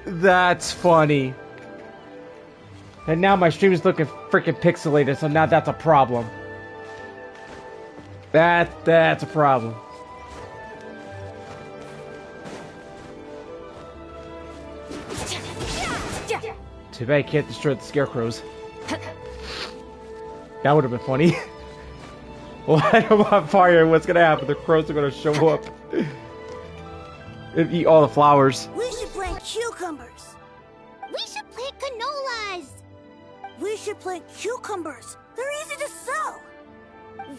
That's funny. And now my stream is looking freaking pixelated, so now that's a problem. That's a problem. Too bad I can't destroy the scarecrows. That would have been funny. Light them on fire, what's gonna happen? The crows are gonna show up and eat all the flowers. We should plant cucumbers. We should plant canolas. We should plant cucumbers. They're easy to sow.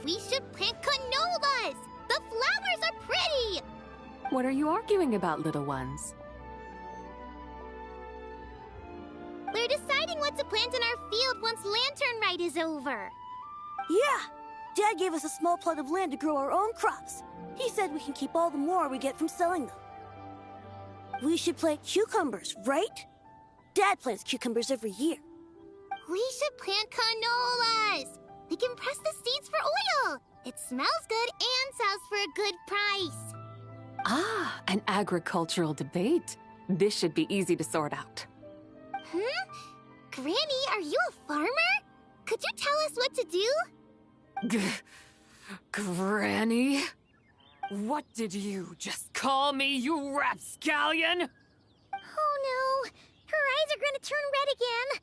We should plant canolas. The flowers are pretty. What are you arguing about, little ones? We're deciding what to plant in our field once Lantern Rite is over. Yeah. Dad gave us a small plot of land to grow our own crops. He said we can keep all the more we get from selling them. We should plant cucumbers, right? Dad plants cucumbers every year. We should plant canolas. We can press the seeds for oil. It smells good and sells for a good price. Ah, an agricultural debate. This should be easy to sort out. Granny, are you a farmer? Could you tell us what to do? Granny? What did you just call me, you rapscallion? Oh no, her eyes are gonna turn red again.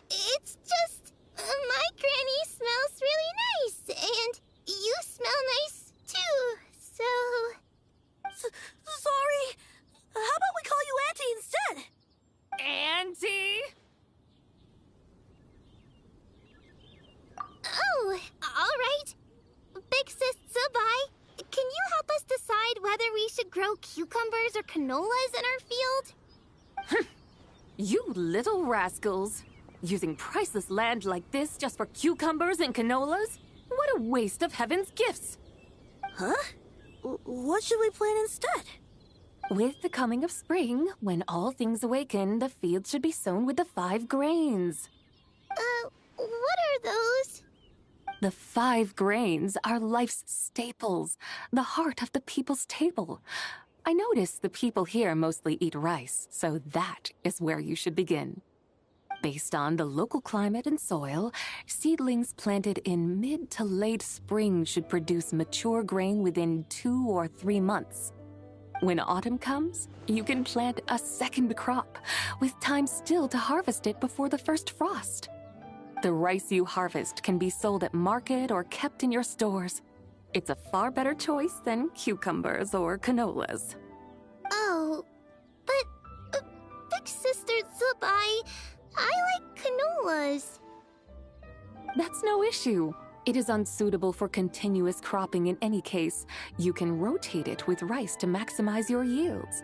It's just, my granny smells really nice, and you smell nice too, so... Sorry, how about we call you Auntie instead? Auntie? Oh, alright. Big Sis Zibai, can you help us decide whether we should grow cucumbers or canolas in our field? You little rascals. Using priceless land like this just for cucumbers and canolas? What a waste of heaven's gifts! Huh? What should we plant instead? With the coming of spring, when all things awaken, the field should be sown with the 5 grains. What are those? The 5 grains are life's staples, the heart of the people's table. I notice the people here mostly eat rice, so that is where you should begin. Based on the local climate and soil, seedlings planted in mid to late spring should produce mature grain within 2 or 3 months. When autumn comes, you can plant a second crop, with time still to harvest it before the first frost. The rice you harvest can be sold at market or kept in your stores. It's a far better choice than cucumbers or canolas. Oh, but Big Sister Zibai, I like canolas. That's no issue. It is unsuitable for continuous cropping in any case. You can rotate it with rice to maximize your yields.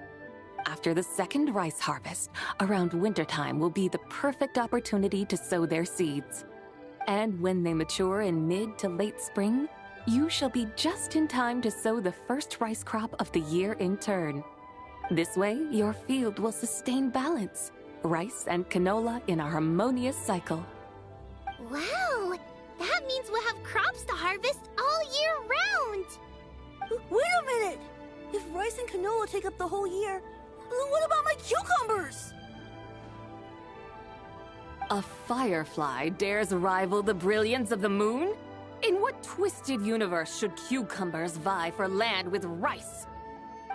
After the second rice harvest, around wintertime will be the perfect opportunity to sow their seeds. And when they mature in mid to late spring, you shall be just in time to sow the first rice crop of the year in turn. This way, your field will sustain balance, rice and canola in a harmonious cycle. Wow, that means we'll have crops to harvest all year round. Wait a minute! If rice and canola take up the whole year, what about my cucumbers? A firefly dares rival the brilliance of the moon? In what twisted universe should cucumbers vie for land with rice?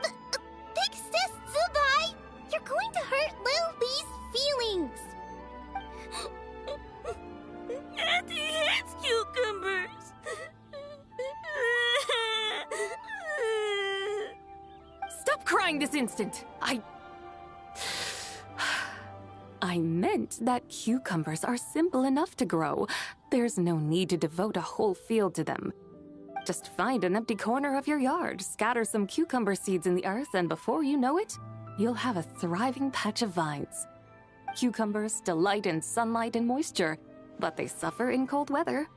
Big Sis Zibai, you're going to hurt Lil Bee's feelings. Auntie hates cucumbers. Stop crying this instant! I meant that cucumbers are simple enough to grow. There's no need to devote a whole field to them. Just find an empty corner of your yard, scatter some cucumber seeds in the earth, and before you know it, you'll have a thriving patch of vines. Cucumbers delight in sunlight and moisture, but they suffer in cold weather.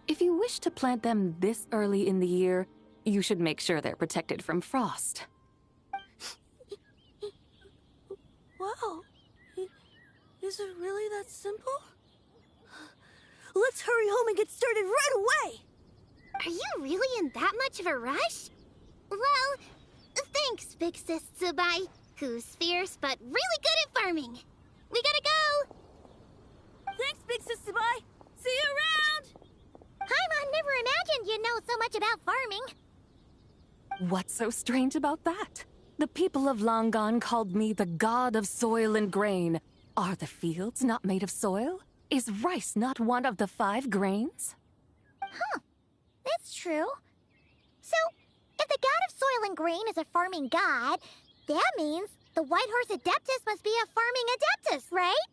If you wish to plant them this early in the year, you should make sure they're protected from frost. Wow. Is it really that simple? Let's hurry home and get started right away! Are you really in that much of a rush? Well, thanks, Big Sis Zibai, who's fierce but really good at farming. We gotta go! Thanks, Big Sis Zibai! See you around! Paimon never imagined you'd know so much about farming. What's so strange about that? The people of Long Gone called me the god of soil and grain. Are the fields not made of soil? Is rice not one of the 5 grains? Huh. That's true. So, if the god of soil and grain is a farming god, that means the White Horse Adeptus must be a farming adeptus, right?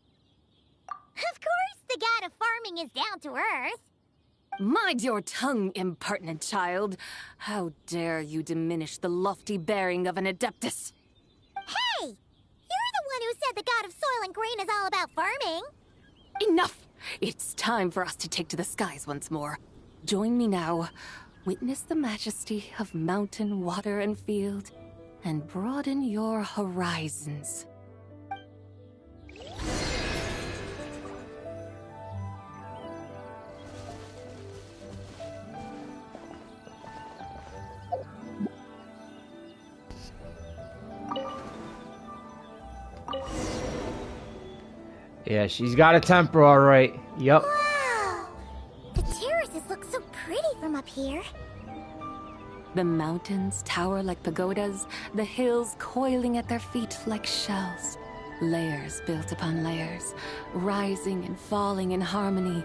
Of course the god of farming is down to earth. Mind your tongue, impertinent child. How dare you diminish the lofty bearing of an adeptus? Hey! You're the one who said the god of soil and grain is all about farming. Enough! It's time for us to take to the skies once more. Join me now. Witness the majesty of mountain, water, and field, and broaden your horizons. Yeah, she's got a temper, all right. Yep. Wow! The terraces look so pretty from up here. The mountains tower like pagodas, the hills coiling at their feet like shells. Layers built upon layers, rising and falling in harmony.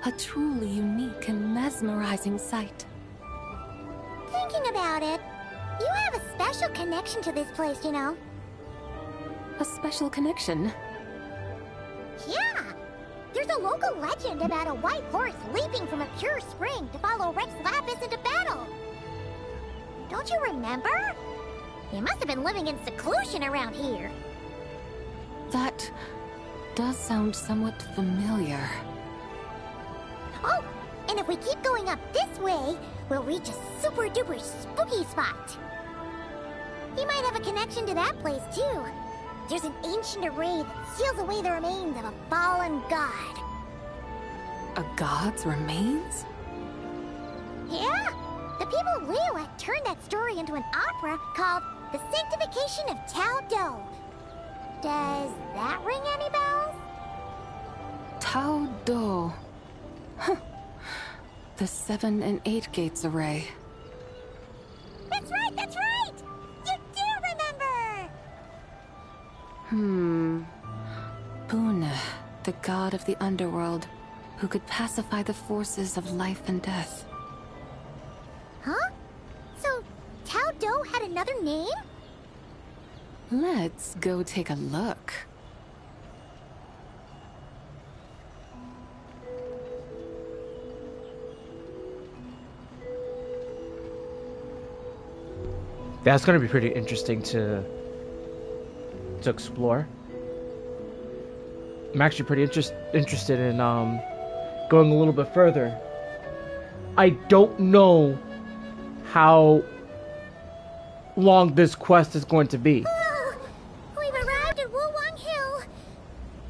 A truly unique and mesmerizing sight. Thinking about it, you have a special connection to this place, you know. A special connection? Yeah! There's a local legend about a white horse leaping from a pure spring to follow Rex Lapis into battle. Don't you remember? He must have been living in seclusion around here. That does sound somewhat familiar. Oh, and if we keep going up this way, we'll reach a super duper spooky spot. He might have a connection to that place too. There's an ancient array that seals away the remains of a fallen god. A god's remains? Yeah! The people Liu had turned that story into an opera called The Sanctification of Tao Do. Does that ring any bells? Tao Do. Huh. The 7 and 8 gates array. That's right, that's right! You do remember! Buna, the god of the underworld, who could pacify the forces of life and death. Huh? So, Tao Do had another name? Let's go take a look. That's gonna be pretty interesting to explore. I'm actually pretty interested in going a little bit further. I don't know how long this quest is going to be. Oh, we've arrived at Wulwang Hill.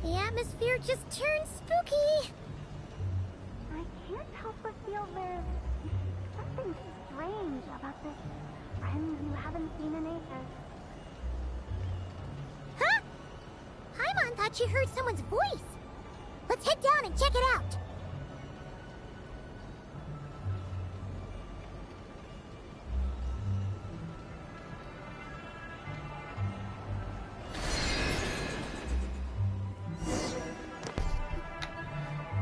The atmosphere just turned spooky. I can't help but feel there's something strange about this friend you haven't seen in ages. Huh? Paimon thought she heard someone's voice. Let's head down and check it out.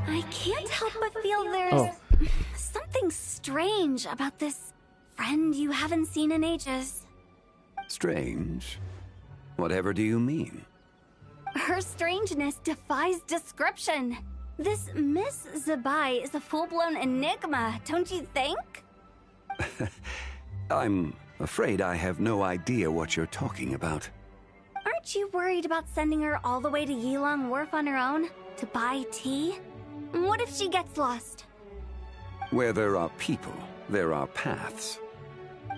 I can't help but feel there's something strange about this friend you haven't seen in ages. Strange? Whatever do you mean? Her strangeness defies description. This Miss Zibai is a full-blown enigma, don't you think? I'm afraid I have no idea what you're talking about. Aren't you worried about sending her all the way to Yilong Wharf on her own to buy tea? What if she gets lost? Where there are people, there are paths.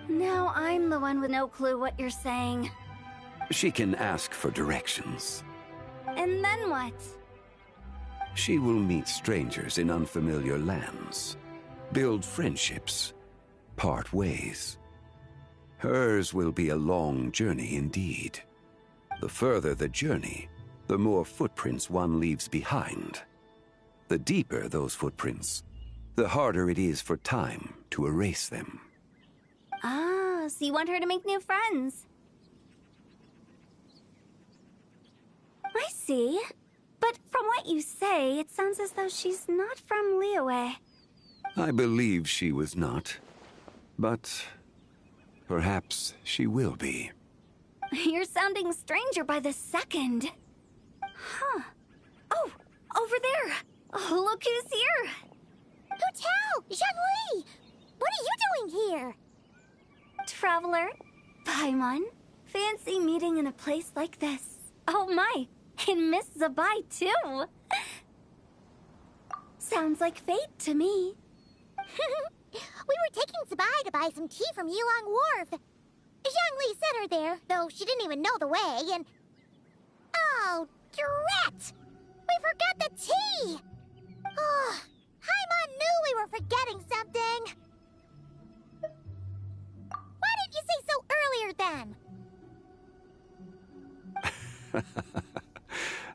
Now I'm the one with no clue what you're saying. She can ask for directions. And then what? She will meet strangers in unfamiliar lands, build friendships, part ways. Hers will be a long journey indeed. The further the journey, the more footprints one leaves behind. The deeper those footprints, the harder it is for time to erase them. Ah, so you want her to make new friends? I see. But from what you say, it sounds as though she's not from Liyue. I believe she was not. But perhaps she will be. You're sounding stranger by the second. Huh. Oh, over there. Oh, look who's here. Hu Tao! Zhongli! What are you doing here? Traveler, Paimon, fancy meeting in a place like this. Oh my, and Miss Zibai too. Sounds like fate to me. We were taking Zibai to buy some tea from Yilong Wharf. Zhongli sent her there, though she didn't even know the way, and... Oh, drat! We forgot the tea! Oh, Paimon knew we were forgetting something. Why didn't you say so earlier, then?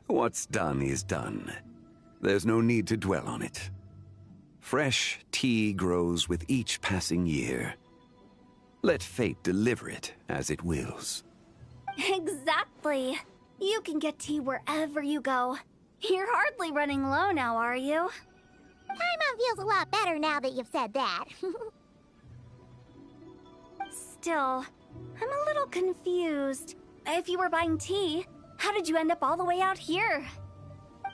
What's done is done. There's no need to dwell on it. Fresh tea grows with each passing year. Let fate deliver it as it wills. Exactly. You can get tea wherever you go. You're hardly running low now, are you? Paimon feels a lot better now that you've said that. Still, I'm a little confused. If you were buying tea, how did you end up all the way out here?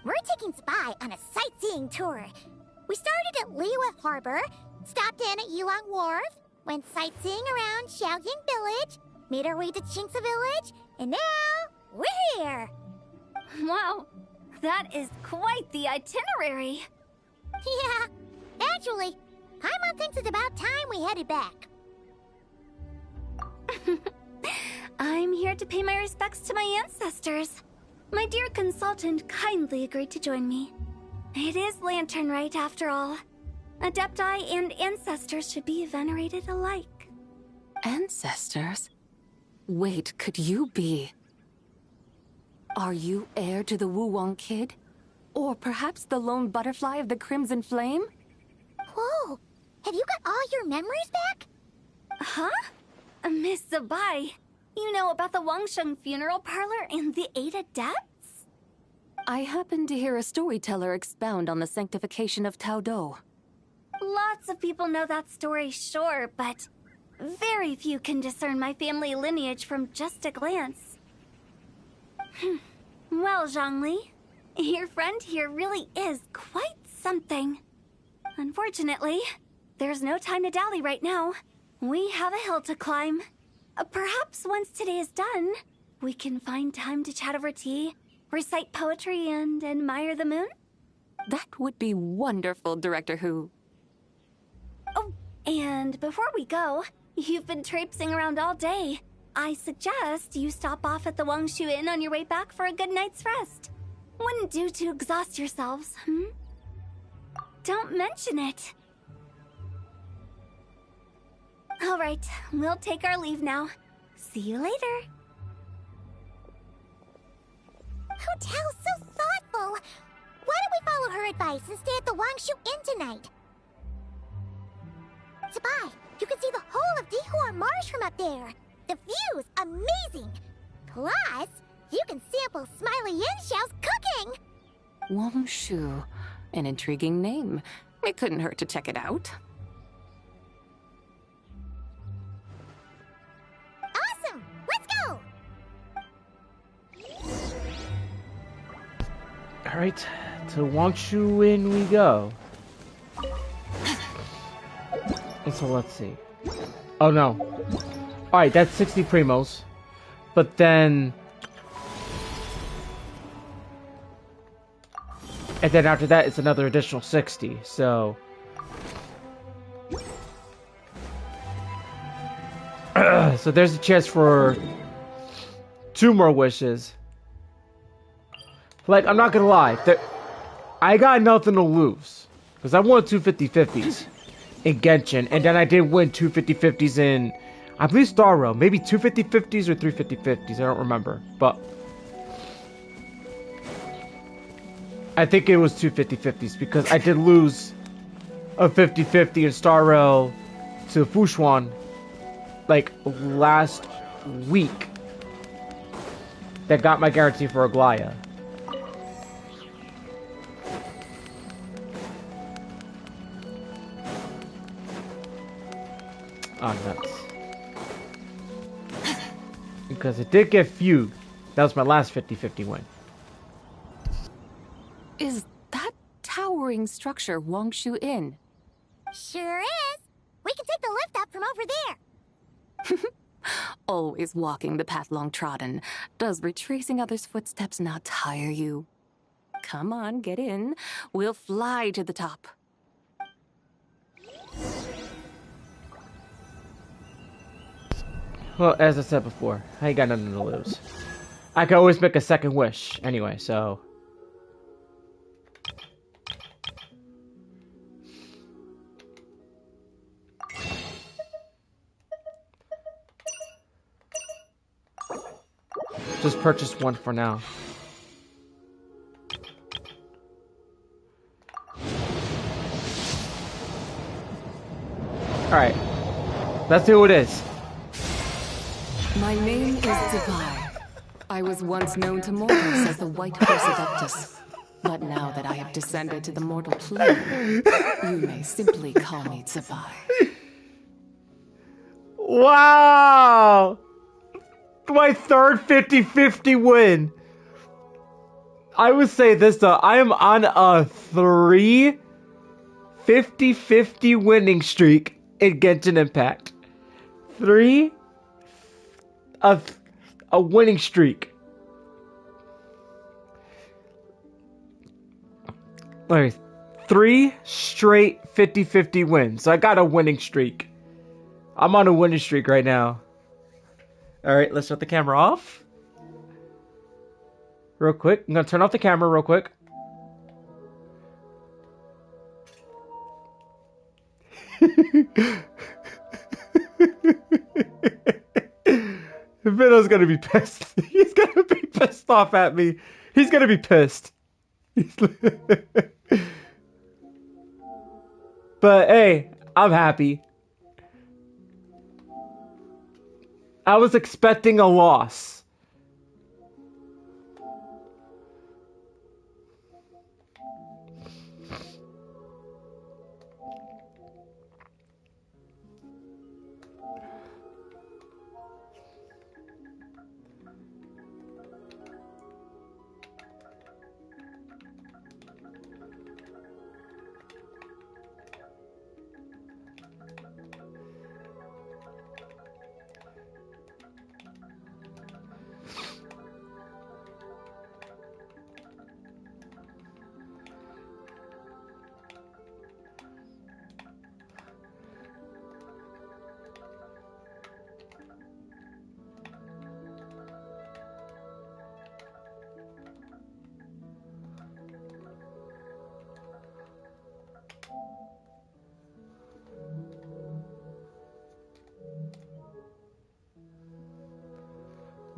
We're taking Zibai on a sightseeing tour. We started at Liyue Harbor, stopped in at Yilong Wharf, went sightseeing around Xiaoying Village, made our way to Qingce Village, and now we're here. Wow, that is quite the itinerary. Yeah, actually, Paimon thinks it's about time we headed back. I'm here to pay my respects to my ancestors. My dear consultant kindly agreed to join me. It is Lantern Rite, after all. Adepti and ancestors should be venerated alike. Ancestors? Wait, could you be... Are you heir to the Wulwang Kid? Or perhaps the lone butterfly of the Crimson Flame? Whoa, have you got all your memories back? Huh? Miss Zibai, you know about the Wangsheng funeral parlor and the 8 adepts? I happened to hear a storyteller expound on the sanctification of Taodo. Lots of people know that story, sure, but very few can discern my family lineage from just a glance. Well, Zhongli, your friend here really is quite something. Unfortunately, there's no time to dally right now. We have a hill to climb. Perhaps once today is done, we can find time to chat over tea, recite poetry, and admire the moon? That would be wonderful, Director Hu. Oh, and before we go, you've been traipsing around all day. I suggest you stop off at the Wangshu Inn on your way back for a good night's rest. Wouldn't do to exhaust yourselves, Don't mention it. All right, we'll take our leave now. See you later. Hotel's so thoughtful. Why don't we follow her advice and stay at the Wangshu Inn tonight? Zibai, you can see the whole of Dihua Marsh from up there. The view's amazing. Plus, you can sample Smiley Yin-Xiao's cooking. Wangshu. An intriguing name. It couldn't hurt to check it out. Awesome! Let's go! Alright, to Wangshu Inn we go. So let's see. Oh no. Alright, that's 60 primos. But then... And then after that, it's another additional 60, so... So there's a chance for 2 more wishes. Like, I'm not gonna lie. I got nothing to lose. Because I won 2 50/50s in Genshin. And then I did win 2 50/50s in, I believe, Star Rail. Maybe 2 50/50s or 3 50/50s. I don't remember. But I think it was 2 50/50s. Because I did lose a 50/50 in Star Rail to Fushuan. Like, last week. That got my guarantee for Aglaya. Oh, nuts. Because it did get feud. That was my last 50/50 win. Is that towering structure Wangshu Inn? Sure is. We can take the lift up from over there. Always walking the path long trodden. Does retracing others' footsteps not tire you? Come on, get in. We'll fly to the top. Well, as I said before, I ain't got nothing to lose. I can always make a second wish anyway, so... Just purchase one for now. Alright. Let's see who it is. My name is Zibai. I was once known to mortals as the White Horse Adeptus. But now that I have descended to the mortal plane, you may simply call me Zibai. Wow! My third 50/50 win. I would say this though, I am on a 3 50/50 winning streak in Genshin Impact. 3 of a winning streak. Wait, 3 straight 50/50 wins. So I got a winning streak. I'm on a winning streak right now. Alright, let's shut the camera off. Real quick. I'm gonna turn off the camera real quick. Vito's gonna be pissed. He's gonna be pissed off at me. He's gonna be pissed. But hey, I'm happy. I was expecting a loss.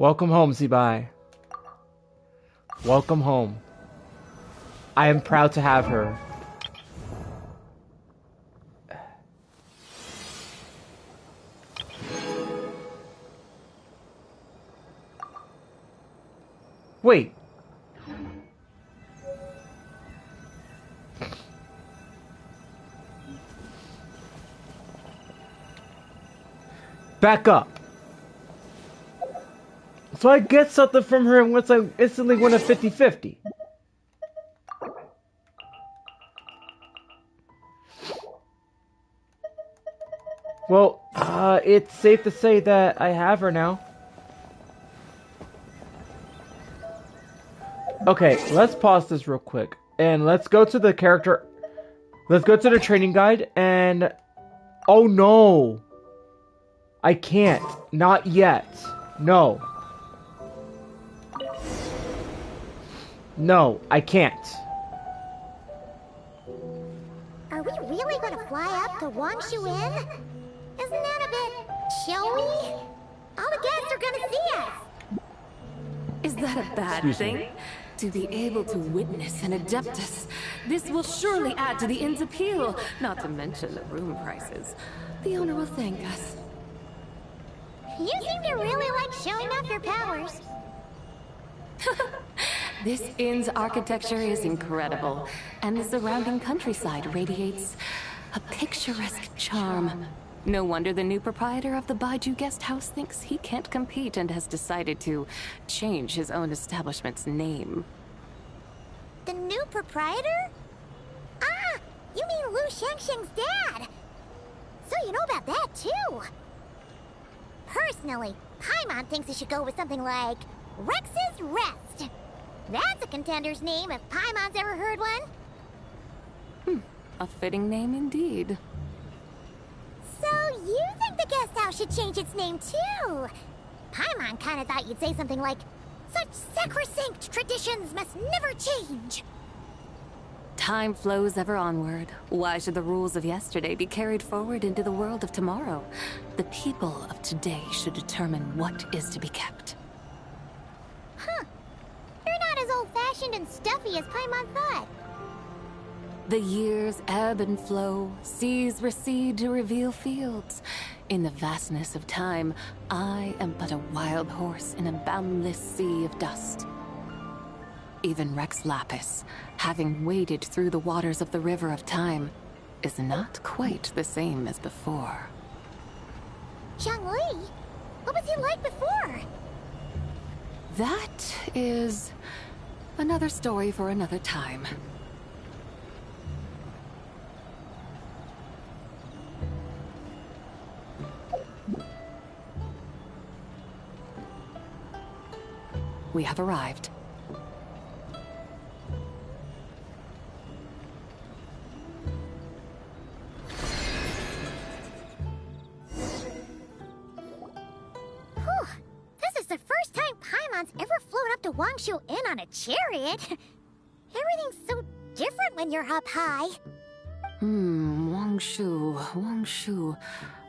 Welcome home, Zibai. Welcome home. I am proud to have her. Wait. Back up. So I get something from her and once I instantly win a 50-50. Well, it's safe to say that I have her now. Okay, let's pause this real quick. And let's go to the character... Let's go to the training guide and... Oh no! I can't. Not yet. No. No, I can't. Are we really gonna fly up to Wangshu Inn? Isn't that a bit showy? All the guests are gonna see us. Is that a bad thing? To be able to witness an Adeptus. This will surely add to the inn's appeal, not to mention the room prices. The owner will thank us. You seem to really like showing off your powers. This inn's architecture is incredible, and the surrounding countryside radiates a picturesque charm. No wonder the new proprietor of the Baiju guest house thinks he can't compete and has decided to change his own establishment's name. The new proprietor? Ah, you mean Lu Shengsheng's dad. So you know about that too. Personally, Paimon thinks it should go with something like Rex's Rest. That's a contender's name if Paimon's ever heard one. A fitting name indeed. So you think the guest house should change its name too? Paimon kinda thought you'd say something like, such sacrosanct traditions must never change. Time flows ever onward. Why should the rules of yesterday be carried forward into the world of tomorrow? The people of today should determine what is to be kept. Huh. You're not as old-fashioned and stuffy as Paimon thought. The years ebb and flow, seas recede to reveal fields. In the vastness of time, I am but a wild horse in a boundless sea of dust. Even Rex Lapis, having waded through the waters of the river of time, is not quite the same as before. Zhongli? What was he like before? That is another story for another time. We have arrived. Whew. This is the first time Paimon's ever flown up to Wangshu Inn on a chariot. Everything's so different when you're up high. Wangshu.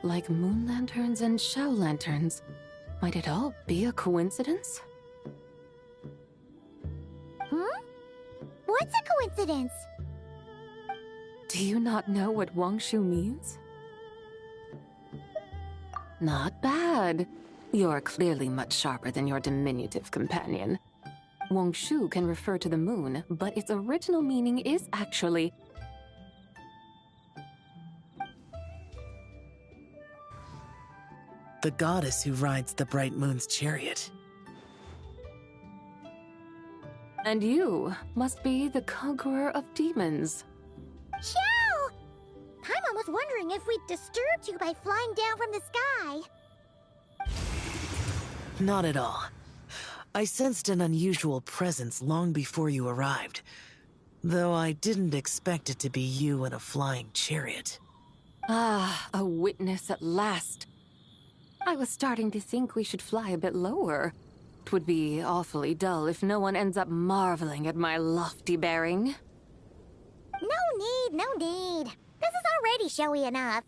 Like moon lanterns and shell lanterns. Might it all be a coincidence? What's a coincidence? Do you not know what Wangshu means? Not bad. You're clearly much sharper than your diminutive companion. Wangshu can refer to the moon, but its original meaning is actually... the goddess who rides the bright moon's chariot. And you must be the conqueror of demons. Xiao! Paimon was wondering if we'd disturbed you by flying down from the sky. Not at all. I sensed an unusual presence long before you arrived, though I didn't expect it to be you in a flying chariot. Ah, a witness at last. I was starting to think we should fly a bit lower. It would be awfully dull if no one ends up marveling at my lofty bearing. No need. This is already showy enough.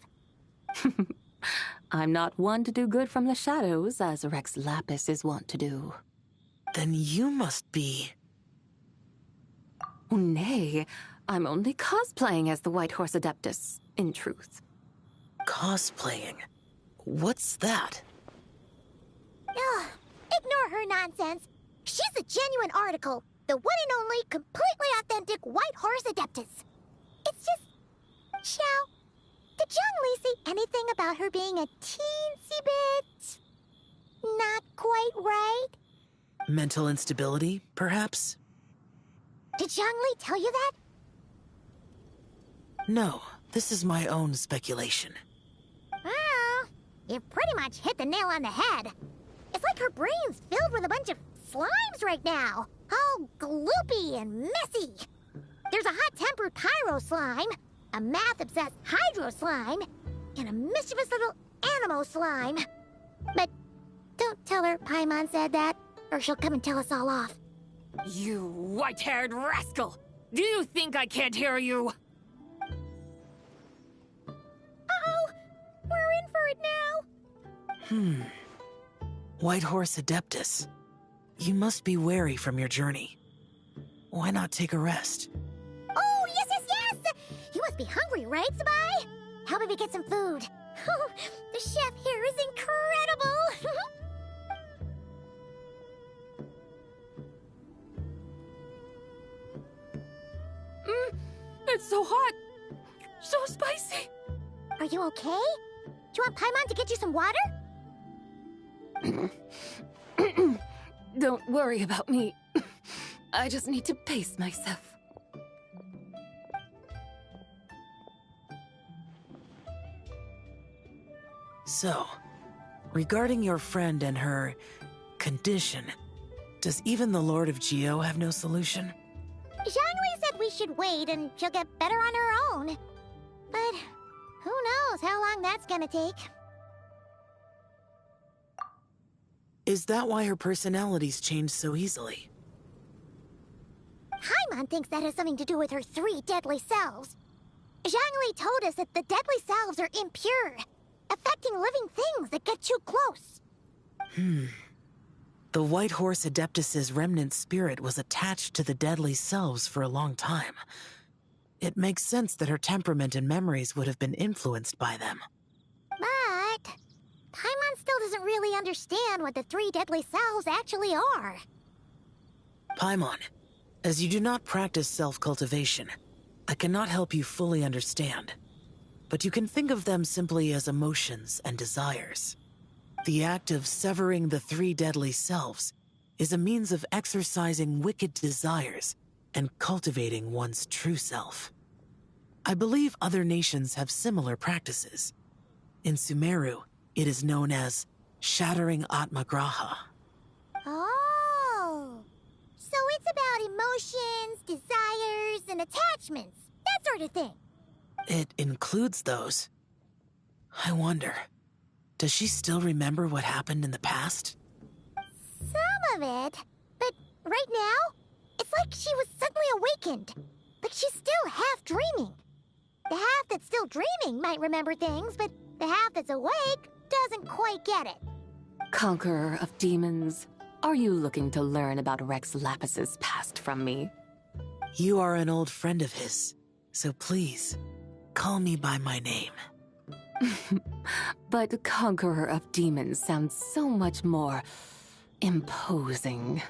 I'm not one to do good from the shadows, as Rex Lapis is wont to do. Then you must be... Nay, I'm only cosplaying as the White Horse Adeptus, in truth. Cosplaying? What's that? Ugh, ignore her nonsense. She's a genuine article. The one and only, completely authentic White Horse Adeptus. It's just... Chow, did young Lee say anything about her being a teensy bit... not quite right? Mental instability, perhaps? Did young Lee tell you that? No, this is my own speculation. Well, you've pretty much hit the nail on the head. It's like her brain's filled with a bunch of slimes right now. All gloopy and messy. There's a hot-tempered pyro slime, a math-obsessed hydro slime, and a mischievous little animal slime. But don't tell her Paimon said that, or she'll come and tell us all off. You white-haired rascal! Do you think I can't hear you? Uh-oh! We're in for it now! White Horse Adeptus. You must be wary from your journey. Why not take a rest? Oh, yes, yes, yes! You must be hungry, right, Zibai? How about we get some food? Oh, the chef here is incredible! It's so hot! So spicy! Are you okay? Do you want Paimon to get you some water? Don't worry about me. I just need to pace myself. So, regarding your friend and her condition, does even the Lord of Geo have no solution? Zhongli said we should wait and she'll get better on her own. But who knows how long that's gonna take. Is that why her personalities change so easily? Paimon thinks that has something to do with her 3 deadly selves. Zhongli told us that the deadly selves are impure, affecting living things that get too close. The White Horse Adeptus's remnant spirit was attached to the deadly selves for a long time. It makes sense that her temperament and memories would have been influenced by them. But Paimon still doesn't really understand what the 3 deadly selves actually are. Paimon, as you do not practice self-cultivation, I cannot help you fully understand. But you can think of them simply as emotions and desires. The act of severing the 3 deadly selves is a means of exercising wicked desires and cultivating one's true self. I believe other nations have similar practices. In Sumeru, it is known as shattering Atmagraha. Oh, so it's about emotions, desires, and attachments, that sort of thing. It includes those. I wonder, does she still remember what happened in the past? Some of it, but right now, it's like she was suddenly awakened. Like she's still half dreaming. The half that's still dreaming might remember things, but the half that's awake doesn't quite get it. Conqueror of demons, are you looking to learn about Rex Lapis's past from me? You are an old friend of his, so please, call me by my name. But Conqueror of Demons sounds so much more imposing.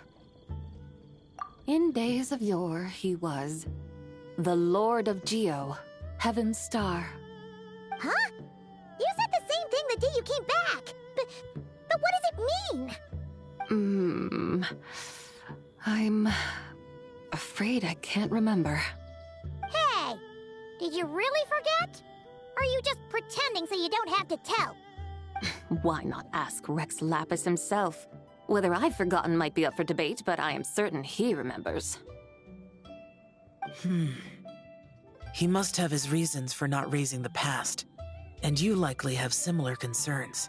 In days of yore, he was the Lord of Geo, Heaven's Star. Huh? You said the same thing the day you came back. But what does it mean? I'm afraid I can't remember. Hey, did you really forget? Or are you just pretending so you don't have to tell? Why not ask Rex Lapis himself? Whether I've forgotten might be up for debate, but I am certain he remembers. He must have his reasons for not raising the past, and you likely have similar concerns.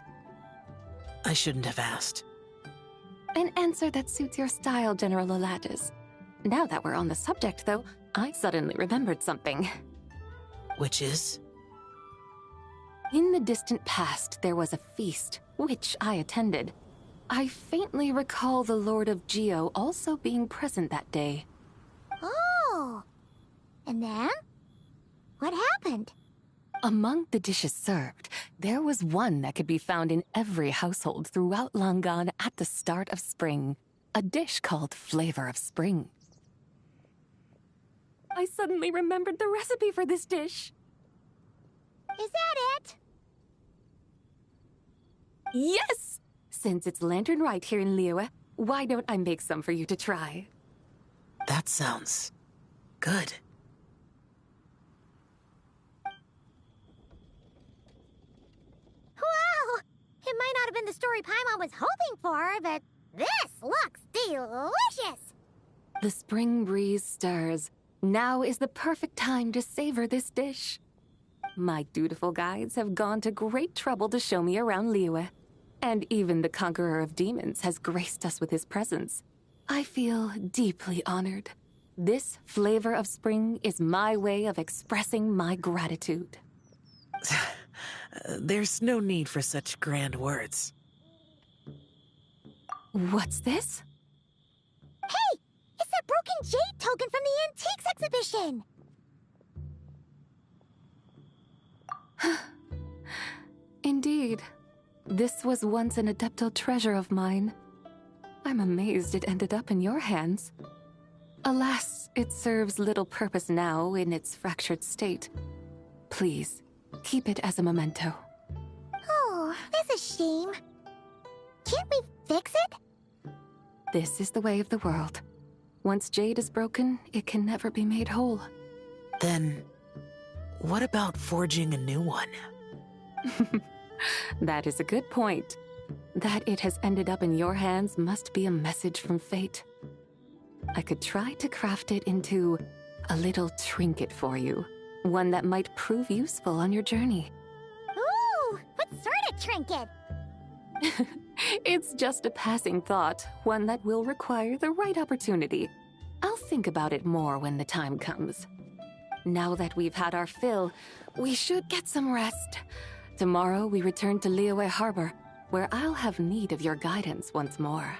I shouldn't have asked. An answer that suits your style, General Olatus. Now that we're on the subject, though, I suddenly remembered something. Which is? In the distant past, there was a feast, which I attended. I faintly recall the Lord of Geo also being present that day. Oh. And then? What happened? Among the dishes served, there was one that could be found in every household throughout Langan at the start of spring. A dish called Flavor of Spring. I suddenly remembered the recipe for this dish. Is that it? Yes! Since it's Lantern Rite here in Liyue, why don't I make some for you to try? That sounds good. Wow! It might not have been the story Paimon was hoping for, but this looks delicious! The spring breeze stirs. Now is the perfect time to savor this dish. My dutiful guides have gone to great trouble to show me around Liyue. And even the Conqueror of Demons has graced us with his presence. I feel deeply honored. This Flavor of Spring is my way of expressing my gratitude. There's no need for such grand words. What's this? Hey! It's that broken jade token from the Antiques exhibition! Indeed. This was once an Adepto treasure of mine. I'm amazed it ended up in your hands. Alas, it serves little purpose now in its fractured state. Please, keep it as a memento. Oh, that's a shame. Can't we fix it? This is the way of the world. Once jade is broken, it can never be made whole. Then, what about forging a new one? That is a good point. That it has ended up in your hands must be a message from fate. I could try to craft it into a little trinket for you. One that might prove useful on your journey. Ooh, what sort of trinket? It's just a passing thought, one that will require the right opportunity. I'll think about it more when the time comes. Now that we've had our fill, we should get some rest. Tomorrow we return to Liyue Harbor, where I'll have need of your guidance once more.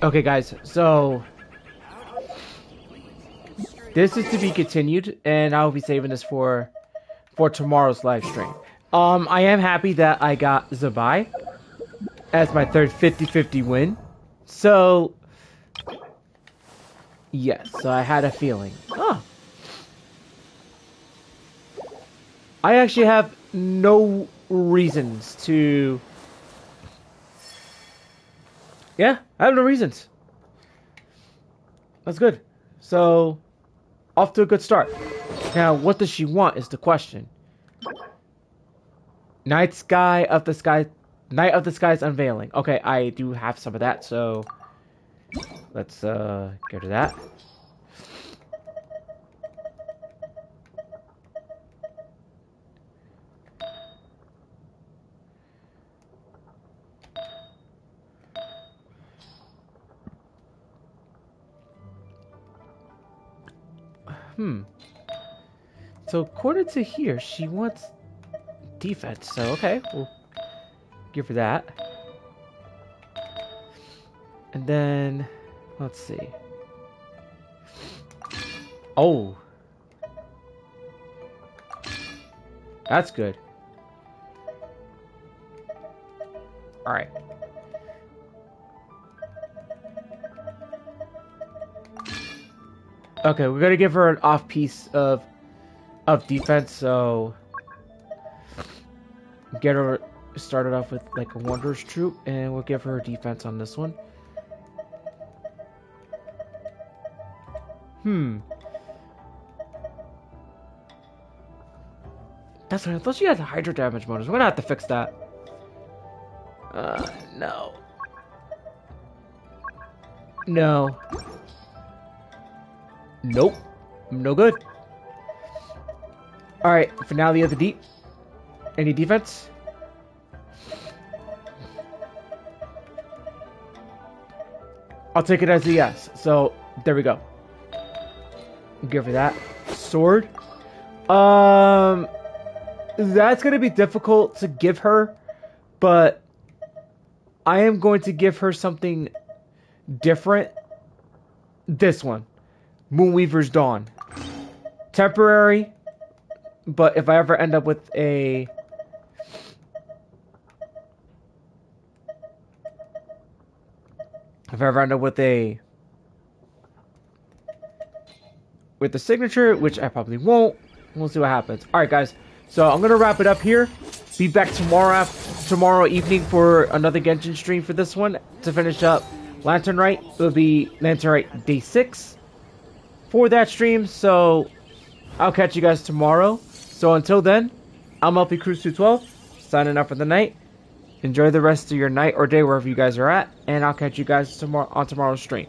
Okay, guys, so this is to be continued, and I'll be saving this for tomorrow's live stream. I am happy that I got Zibai as my third 50-50 win. So, yes, so I had a feeling. Oh. I actually have no reasons to... Yeah, I have no reasons. That's good. So, off to a good start. Now, what does she want is the question. Night of the Sky's unveiling. Okay, I do have some of that, so let's go to that. So according to here, she wants defense. So okay, we'll give her that. And then let's see. Oh, that's good. All right. Okay, we're gonna give her an off piece of defense, so get her started off with like a Wanderer's Troop, and we'll give her defense on this one. That's right, I thought she had the Hydro damage bonus. We're gonna have to fix that. No. No. Nope. No good. Alright, finale of the deep. Any defense? I'll take it as a yes. So, there we go. Give her that. Sword. That's going to be difficult to give her, but I am going to give her something different. This one. Moonweaver's Dawn. Temporary, but if I ever end up with a... If I ever end up with the signature, which I probably won't, we'll see what happens. Alright guys, so I'm gonna wrap it up here. Be back tomorrow evening for another Genshin stream for this one to finish up Lantern Rite. It'll be Lantern Rite Day 6 for that stream, so I'll catch you guys tomorrow. So until then, I'm LPCruz212, signing up for the night. Enjoy the rest of your night or day wherever you guys are at, and I'll catch you guys tomorrow on tomorrow's stream.